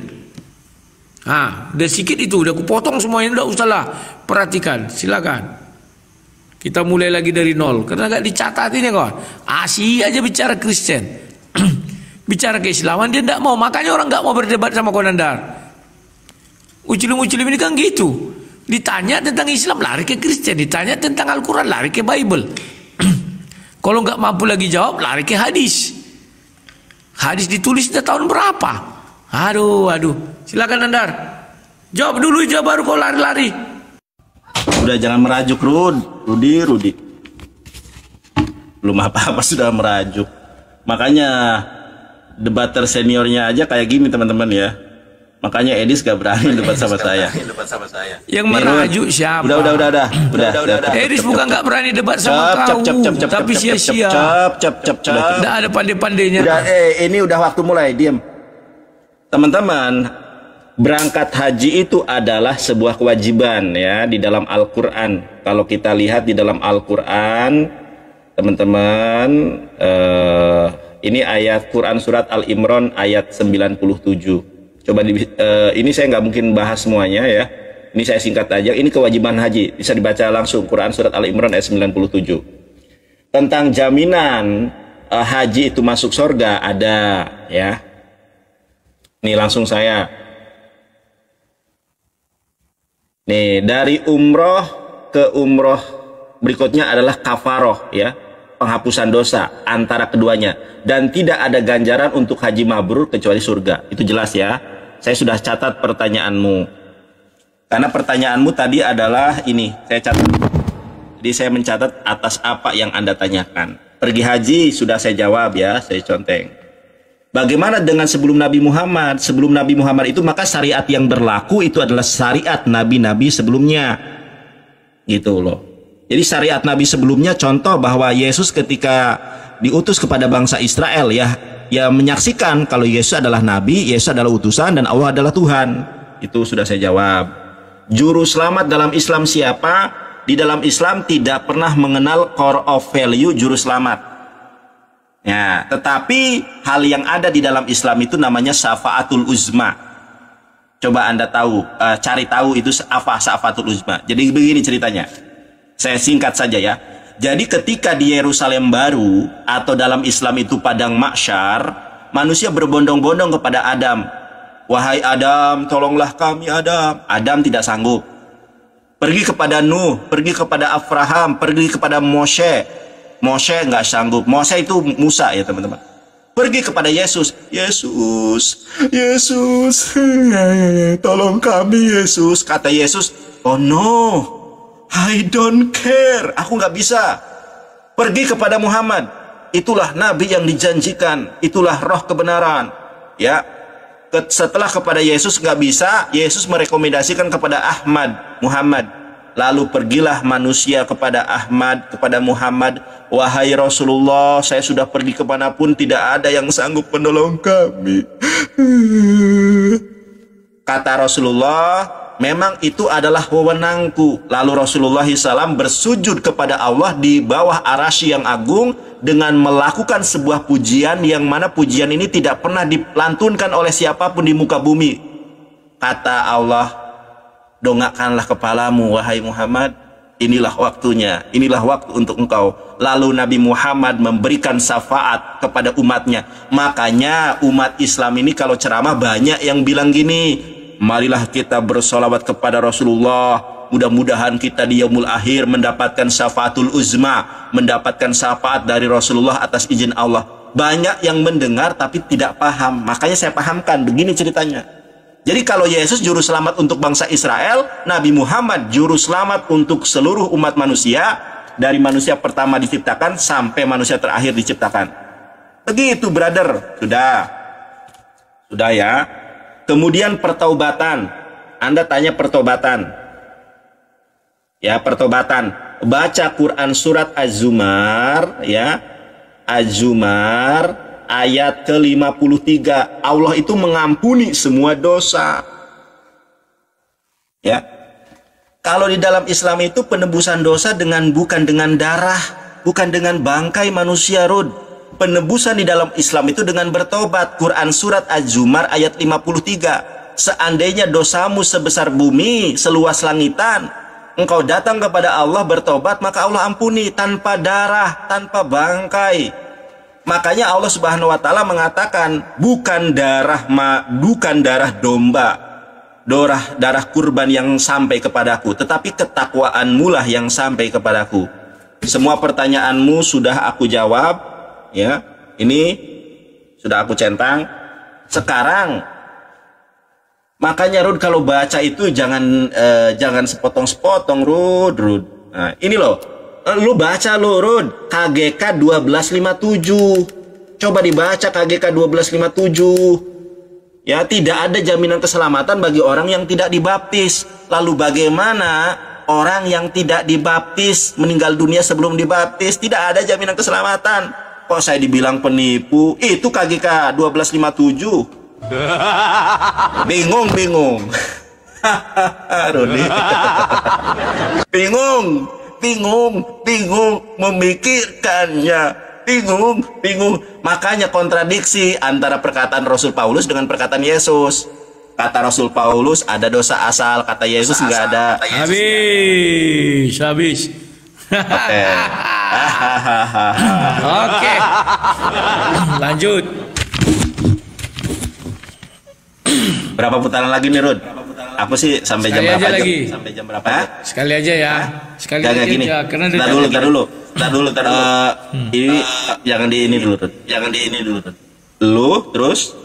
Nah, udah sedikit itu, udah aku potong semuanya, udah usahlah. Perhatikan, silakan. Kita mulai lagi dari nol, karena nggak dicatat ini kawan. Asih aja bicara Kristen, bicara keislaman dia tidak mau, makanya orang nggak mau berdebat sama kau Nandar. Ucilim-ucilim ini kan gitu. Ditanya tentang Islam lari ke Kristen, ditanya tentang Al-Quran lari ke Bible. Kalau nggak mampu lagi jawab lari ke hadis. Hadis ditulis di tahun berapa? Aduh. Silakan Nandar. Jawab dulu aja baru kau lari-lari. Udah jangan merajuk Rudi. Belum apa-apa sudah merajuk. Makanya debater seniornya aja kayak gini teman-teman ya. Makanya Edis gak berani debat sama saya. Yang merajuk siapa? Udah. Edis bukan gak berani debat sama kau, tapi sia-sia. Tidak ada pandai-pandainya. Ini udah waktu mulai, diam. Teman-teman, berangkat haji itu adalah sebuah kewajiban ya di dalam Al-Quran. Kalau kita lihat di dalam Al-Quran, teman-teman, ini ayat Quran surat Al-Imran ayat 97. Coba ini saya nggak mungkin bahas semuanya ya. Ini saya singkat aja. Ini kewajiban haji. Bisa dibaca langsung Quran surat Al-Imran ayat 97. Tentang jaminan haji itu masuk surga ada ya. Nih langsung saya. Nih dari umroh ke umroh berikutnya adalah kafaroh ya. Penghapusan dosa antara keduanya. Dan tidak ada ganjaran untuk haji mabrur kecuali surga. Itu jelas ya. Saya sudah catat pertanyaanmu. Karena pertanyaanmu tadi adalah ini. Saya catat. Jadi saya mencatat atas apa yang Anda tanyakan. Pergi haji sudah saya jawab ya. Saya conteng. Bagaimana dengan sebelum Nabi Muhammad? Sebelum Nabi Muhammad itu maka syariat yang berlaku itu adalah syariat Nabi-Nabi sebelumnya. Gitu loh. Jadi syariat Nabi sebelumnya contoh bahwa Yesus ketika diutus kepada bangsa Israel ya menyaksikan kalau Yesus adalah Nabi, Yesus adalah utusan dan Allah adalah Tuhan. Itu sudah saya jawab. Juru selamat dalam Islam siapa? Di dalam Islam tidak pernah mengenal core of value juru selamat. Ya, tetapi hal yang ada di dalam Islam itu namanya syafaatul uzma. Coba Anda tahu, cari tahu itu apa syafaatul uzma. Jadi begini ceritanya. Saya singkat saja ya. Jadi ketika di Yerusalem baru atau dalam Islam itu padang mahsyar, manusia berbondong-bondong kepada Adam. Wahai Adam, tolonglah kami Adam. Adam tidak sanggup. Pergi kepada Nuh, pergi kepada Abraham, pergi kepada Moshe. Moshe nggak sanggup. Moshe itu Musa ya teman-teman. Pergi kepada Yesus. Yesus, tolong kami Yesus. Kata Yesus, oh no. I don't care. Aku nggak bisa. Pergi kepada Muhammad. itulah nabi yang dijanjikan, itulah roh kebenaran. Ya, setelah kepada Yesus nggak bisa, Yesus merekomendasikan kepada Muhammad. Lalu pergilah manusia kepada kepada Muhammad. Wahai Rasulullah, saya sudah pergi kemanapun, tidak ada yang sanggup menolong kami. Kata Rasulullah, memang itu adalah wewenangku. Lalu Rasulullah SAW bersujud kepada Allah di bawah arasy yang agung dengan melakukan sebuah pujian yang mana pujian ini tidak pernah dilantunkan oleh siapapun di muka bumi. Kata Allah, dongakkanlah kepalamu wahai Muhammad, inilah waktunya, inilah waktu untuk engkau. Lalu Nabi Muhammad memberikan syafaat kepada umatnya. Makanya umat Islam ini kalau ceramah banyak yang bilang gini, marilah kita bersolawat kepada Rasulullah, mudah-mudahan kita di yaumul akhir mendapatkan syafaatul uzma, mendapatkan syafaat dari Rasulullah atas izin Allah. Banyak yang mendengar tapi tidak paham. Makanya saya pahamkan, begini ceritanya. Jadi kalau Yesus juru selamat untuk bangsa Israel, Nabi Muhammad juru selamat untuk seluruh umat manusia, dari manusia pertama diciptakan sampai manusia terakhir diciptakan. Begitu brother. Sudah ya. Kemudian pertaubatan. Anda tanya pertaubatan. Ya, pertaubatan. Baca Quran surat Az-Zumar, ya. Az-Zumar ayat ke-53. Allah itu mengampuni semua dosa. Ya. Kalau di dalam Islam itu penebusan dosa bukan dengan darah, bukan dengan bangkai manusia, Rud. Penebusan di dalam Islam itu dengan bertobat. Quran surat Az-Zumar ayat 53. Seandainya dosamu sebesar bumi, seluas langitan, engkau datang kepada Allah bertobat, maka Allah ampuni tanpa darah, tanpa bangkai. Makanya Allah Subhanahu wa taala mengatakan, bukan darah domba, darah kurban yang sampai kepadaku, tetapi ketakwaanmu lah yang sampai kepadaku. Semua pertanyaanmu sudah aku jawab, ya. Ini sudah aku centang. Sekarang makanya Rud kalau baca itu jangan sepotong-sepotong, Rud. Nah, ini loh. Lu baca lu, Rud, KGK 1257. Coba dibaca KGK 1257. Ya, tidak ada jaminan keselamatan bagi orang yang tidak dibaptis. Lalu bagaimana orang yang tidak dibaptis meninggal dunia sebelum dibaptis? Tidak ada jaminan keselamatan. Kok saya dibilang penipu? Itu KGK 1257. Bingung. Rudi. Bingung memikirkannya. Bingung. Makanya kontradiksi antara perkataan Rasul Paulus dengan perkataan Yesus. Kata Rasul Paulus ada dosa asal, kata Yesus nggak ada. Habis. Oke. Lanjut. Berapa putaran lagi nih, Rud? Aku sih sampai jam berapa? Sampai jam berapa? Sekali aja ya. Sekali aja gini. Ya, karena Tar dulu. Ini jangan di ini dulu, Rud. Lu terus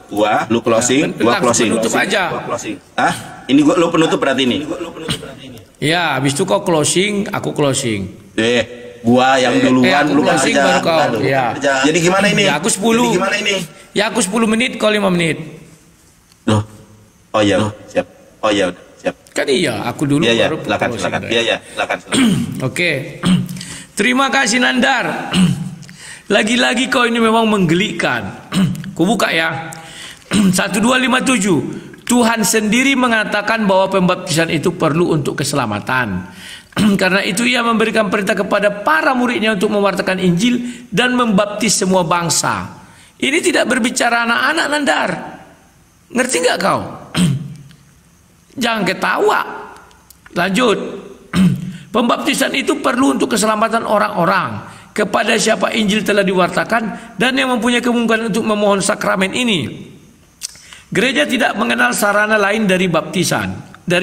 gua, lu closing, gua closing. Penutup aja. Hah? Ini lu penutup berarti ini. Ya, habis itu kau closing, aku closing. Gua yang duluan, lu closing baru kau. Ya. Jadi gimana ini? Ya, aku 10. Ya, aku 10 menit, kau 5 menit. Loh. Oh ya, siap. Kan iya, aku dulu baru silakan. Silakan. Oke. Terima kasih Nandar. Lagi-lagi kau ini memang menggelikan. Ku buka ya. 1257. Tuhan sendiri mengatakan bahwa pembaptisan itu perlu untuk keselamatan. Karena itu ia memberikan perintah kepada para muridnya untuk mewartakan Injil dan membaptis semua bangsa. Ini tidak berbicara anak-anak, Nandar. Ngerti nggak kau? Jangan ketawa. Lanjut. Pembaptisan itu perlu untuk keselamatan orang-orang kepada siapa Injil telah diwartakan dan yang mempunyai kemungkinan untuk memohon sakramen ini. Gereja tidak mengenal sarana lain dari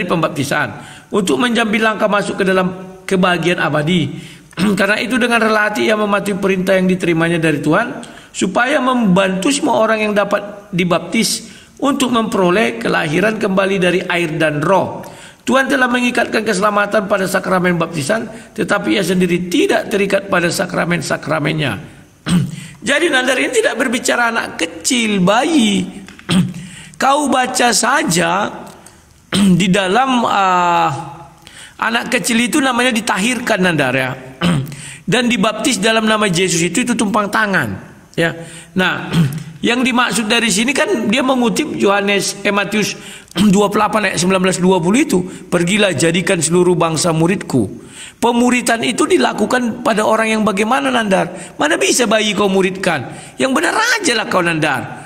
pembaptisan untuk menjamin langkah masuk ke dalam kebahagiaan abadi. Karena itu dengan rela hati ia mematuhi perintah yang diterimanya dari Tuhan supaya membantu semua orang yang dapat dibaptis untuk memperoleh kelahiran kembali dari air dan roh. Tuhan telah mengikatkan keselamatan pada sakramen baptisan, tetapi ia sendiri tidak terikat pada sakramen-sakramennya. Jadi Nandar ini tidak berbicara anak kecil, bayi. Kau baca saja di dalam anak kecil itu namanya ditahirkan, Nandar, ya. Dan dibaptis dalam nama Yesus itu tumpang tangan, ya. Nah, yang dimaksud dari sini kan dia mengutip Matius 28 ayat 19-20 itu, pergilah jadikan seluruh bangsa muridku. Pemuritan itu dilakukan pada orang yang bagaimana, Nandar? Mana bisa bayi kau muridkan? Yang benar aja lah kau, Nandar.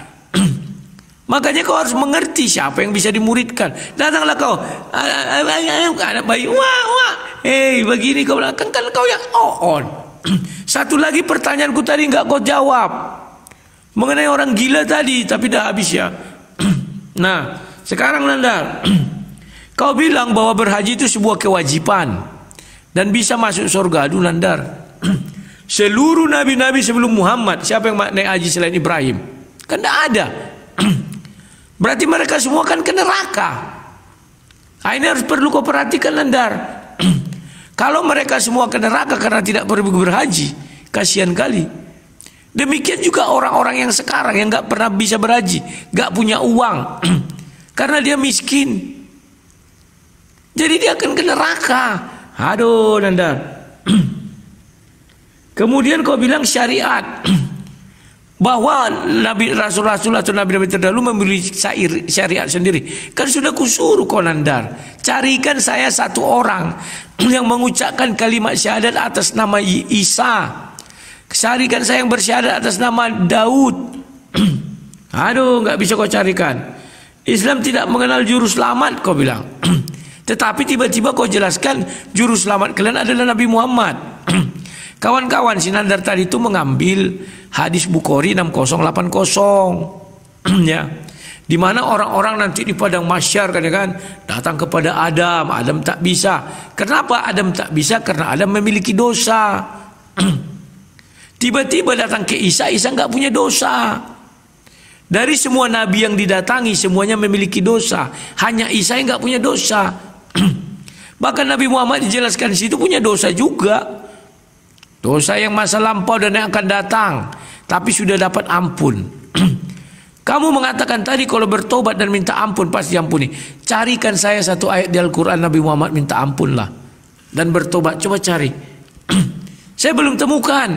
Makanya kau harus mengerti siapa yang bisa dimuridkan. Datanglah kau, anak bayi, wah, begini kau bilang, kan kau yang on. Satu lagi pertanyaanku tadi nggak kau jawab. Mengenai orang gila tadi, tapi dah habis ya. Nah, sekarang Nandar, kau bilang bahwa berhaji itu sebuah kewajiban dan bisa masuk surga. Aduh Nandar, seluruh nabi-nabi sebelum Muhammad, siapa yang naik haji selain Ibrahim? Kan tidak ada. Berarti mereka semua kan ke neraka. Nah, ini harus perlu kau perhatikan, Nandar. Kalau mereka semua ke neraka karena tidak perlu berhaji, kasihan kali. Demikian juga orang-orang yang sekarang yang nggak pernah bisa berhaji, nggak punya uang, karena dia miskin. Jadi dia akan ke neraka. Aduh, Nandar. Kemudian kau bilang syariat, bahwa nabi rasul-rasul atau nabi-nabi terdahulu memiliki syariat sendiri. Kan sudah kusuruh kau, Nandar, carikan saya satu orang yang mengucapkan kalimat syahadat atas nama Isa. Carikan saya yang bersyahadat atas nama Daud. Aduh, nggak bisa kau carikan. Islam tidak mengenal juru selamat, kau bilang. Tetapi tiba-tiba kau jelaskan juru selamat kalian adalah Nabi Muhammad. Kawan-kawan, si Nandar tadi itu mengambil hadis Bukhari 6080, ya, di mana orang-orang nanti di padang mahsyar kan datang kepada Adam. Adam tak bisa. Kenapa Adam tak bisa? Karena Adam memiliki dosa. Tiba-tiba datang ke Isa, Isa nggak punya dosa. Dari semua nabi yang didatangi, semuanya memiliki dosa. Hanya Isa yang nggak punya dosa. Bahkan Nabi Muhammad dijelaskan di situ punya dosa juga. Dosa yang masa lampau dan yang akan datang, tapi sudah dapat ampun. Kamu mengatakan tadi kalau bertobat dan minta ampun pasti ampuni. Carikan saya satu ayat di Al-Quran Nabi Muhammad minta ampun lah dan bertobat. Coba cari. Saya belum temukan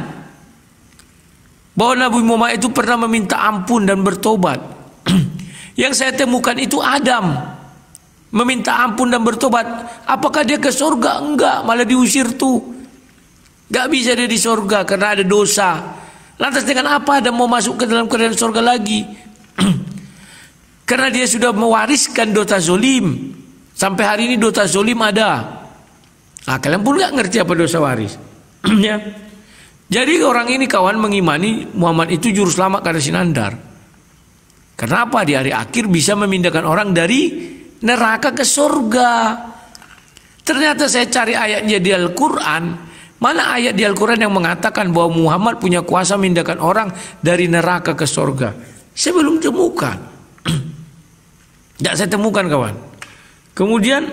bahwa Nabi Muhammad itu pernah meminta ampun dan bertobat. Yang saya temukan itu Adam meminta ampun dan bertobat. Apakah dia ke surga? Enggak, malah diusir tuh. Gak bisa dia di surga karena ada dosa. Lantas dengan apa Adam mau masuk ke dalam keadaan surga lagi? Karena dia sudah mewariskan dosa zolim. Sampai hari ini dosa zolim ada. Nah, kalian pun gak ngerti apa dosa waris. Ya. Jadi orang ini kawan mengimani Muhammad itu juru selamat karena si Nandar. Kenapa di hari akhir bisa memindahkan orang dari neraka ke surga? Ternyata saya cari ayatnya di Al-Quran. Mana ayat di Al-Quran yang mengatakan bahwa Muhammad punya kuasa memindahkan orang dari neraka ke surga? Saya belum temukan. Tidak saya temukan kawan. Kemudian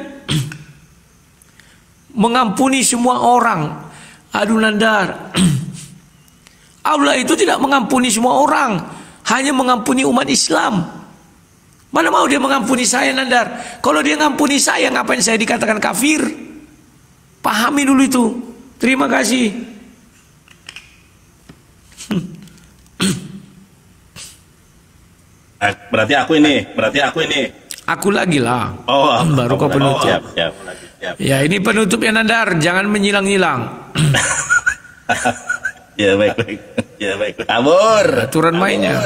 mengampuni semua orang. Aduh Nandar, Allah itu tidak mengampuni semua orang, hanya mengampuni umat Islam. Mana mau dia mengampuni saya, Nandar? Kalau dia mengampuni saya, ngapain saya dikatakan kafir? Pahami dulu itu. Terima kasih. Berarti aku ini. Aku lagi lah. Oh, baru kau penutup. Siap. Ya, ini penutupnya Nandar, jangan menyilang-nyilang. Ya baik. Kabur. Aturan mainnya.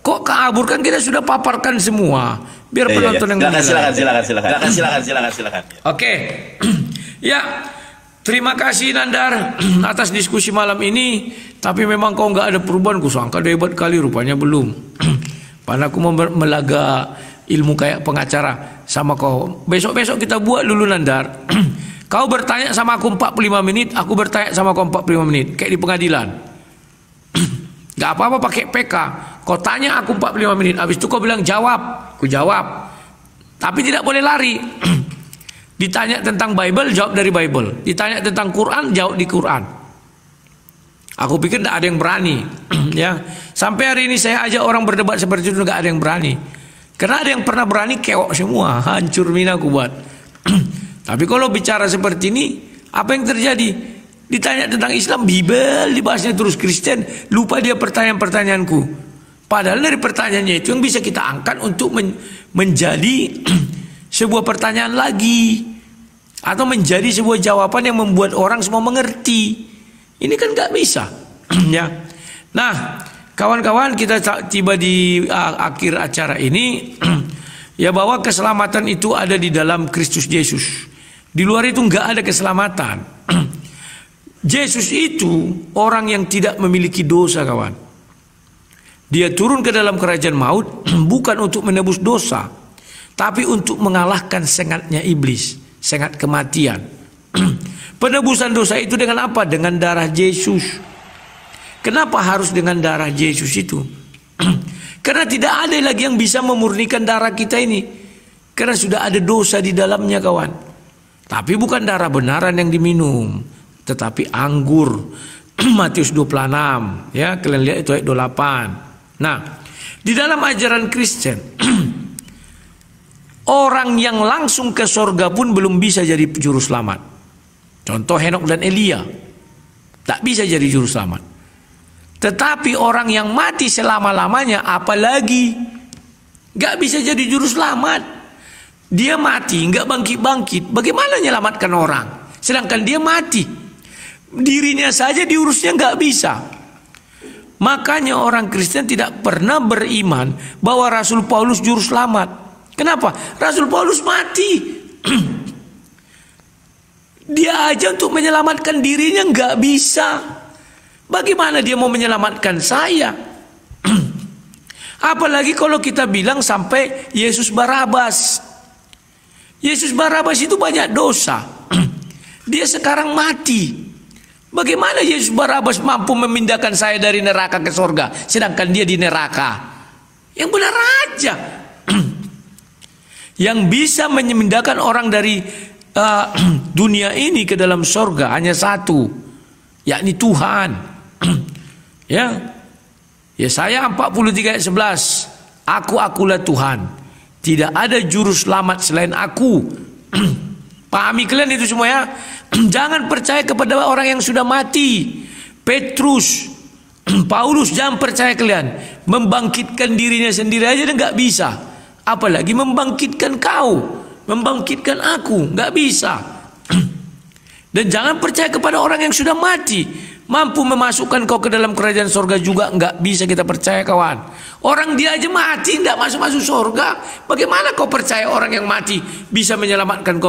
Kok kabur, kan kita sudah paparkan semua. Biar penonton yang silakan. Oke. Ya, terima kasih Nandar atas diskusi malam ini. Tapi memang kau nggak ada perubahan. Kusangka dia hebat kali, rupanya belum. Padahal aku mau melaga ilmu kayak pengacara sama kau. Besok-besok kita buat dulu Nandar. Kau bertanya sama aku 45 menit, aku bertanya sama kau 45 menit, kayak di pengadilan. Gak apa-apa pakai PK. Kau tanya aku 45 menit, habis itu kau bilang jawab, aku jawab. Tapi tidak boleh lari. Ditanya tentang Bible, jawab dari Bible. Ditanya tentang Quran, jawab di Quran. Aku pikir tidak ada yang berani. Ya, sampai hari ini saya ajak orang berdebat seperti itu, nggak ada yang berani. Karena ada yang pernah berani, keok semua, hancur mina aku buat. Tapi kalau bicara seperti ini, apa yang terjadi? Ditanya tentang Islam, Bible dibahasnya terus, Kristen lupa dia pertanyaan-pertanyaanku. Padahal dari pertanyaannya itu yang bisa kita angkat untuk menjadi sebuah pertanyaan lagi, atau menjadi sebuah jawaban yang membuat orang semua mengerti. Ini kan nggak bisa. Ya. Nah, kawan-kawan, kita tiba di akhir acara ini. Ya, bahwa keselamatan itu ada di dalam Kristus Yesus. Di luar itu nggak ada keselamatan. Yesus itu orang yang tidak memiliki dosa, kawan. Dia turun ke dalam kerajaan maut bukan untuk menebus dosa, tapi untuk mengalahkan sengatnya iblis, sengat kematian. Penebusan dosa itu dengan apa? Dengan darah Yesus. Kenapa harus dengan darah Yesus itu? Karena tidak ada lagi yang bisa memurnikan darah kita ini. Karena sudah ada dosa di dalamnya, kawan. Tapi bukan darah benaran yang diminum, tetapi anggur. Matius 26, ya, kalian lihat itu ayat 28. Nah, di dalam ajaran Kristen, orang yang langsung ke sorga pun belum bisa jadi juru selamat. Contoh Henok dan Elia, tak bisa jadi juru selamat. Tetapi orang yang mati selama-lamanya, apalagi gak bisa jadi juru selamat. Dia mati, gak bangkit-bangkit, bagaimana menyelamatkan orang? Sedangkan dia mati, dirinya saja diurusnya gak bisa. Makanya orang Kristen tidak pernah beriman bahwa Rasul Paulus juru selamat. Kenapa? Rasul Paulus mati. Dia aja untuk menyelamatkan dirinya nggak bisa. Bagaimana dia mau menyelamatkan saya? Apalagi kalau kita bilang sampai Yesus Barabas. Yesus Barabas itu banyak dosa. Dia sekarang mati. Bagaimana Yesus Barabas mampu memindahkan saya dari neraka ke sorga, sedangkan dia di neraka? Yang benar aja. Yang bisa memindahkan orang dari dunia ini ke dalam sorga hanya satu, yakni Tuhan. Ya, Yesaya 43 ayat 11, Akulah Tuhan, tidak ada juru selamat selain aku. Pahami kalian itu semua, ya. Jangan percaya kepada orang yang sudah mati. Petrus, Paulus, jangan percaya kalian. Membangkitkan dirinya sendiri aja dia nggak bisa, apalagi membangkitkan kau, membangkitkan aku, nggak bisa. Dan jangan percaya kepada orang yang sudah mati, mampu memasukkan kau ke dalam kerajaan sorga juga nggak bisa kita percaya, kawan. Orang dia aja mati nggak masuk surga, bagaimana kau percaya orang yang mati bisa menyelamatkan kau?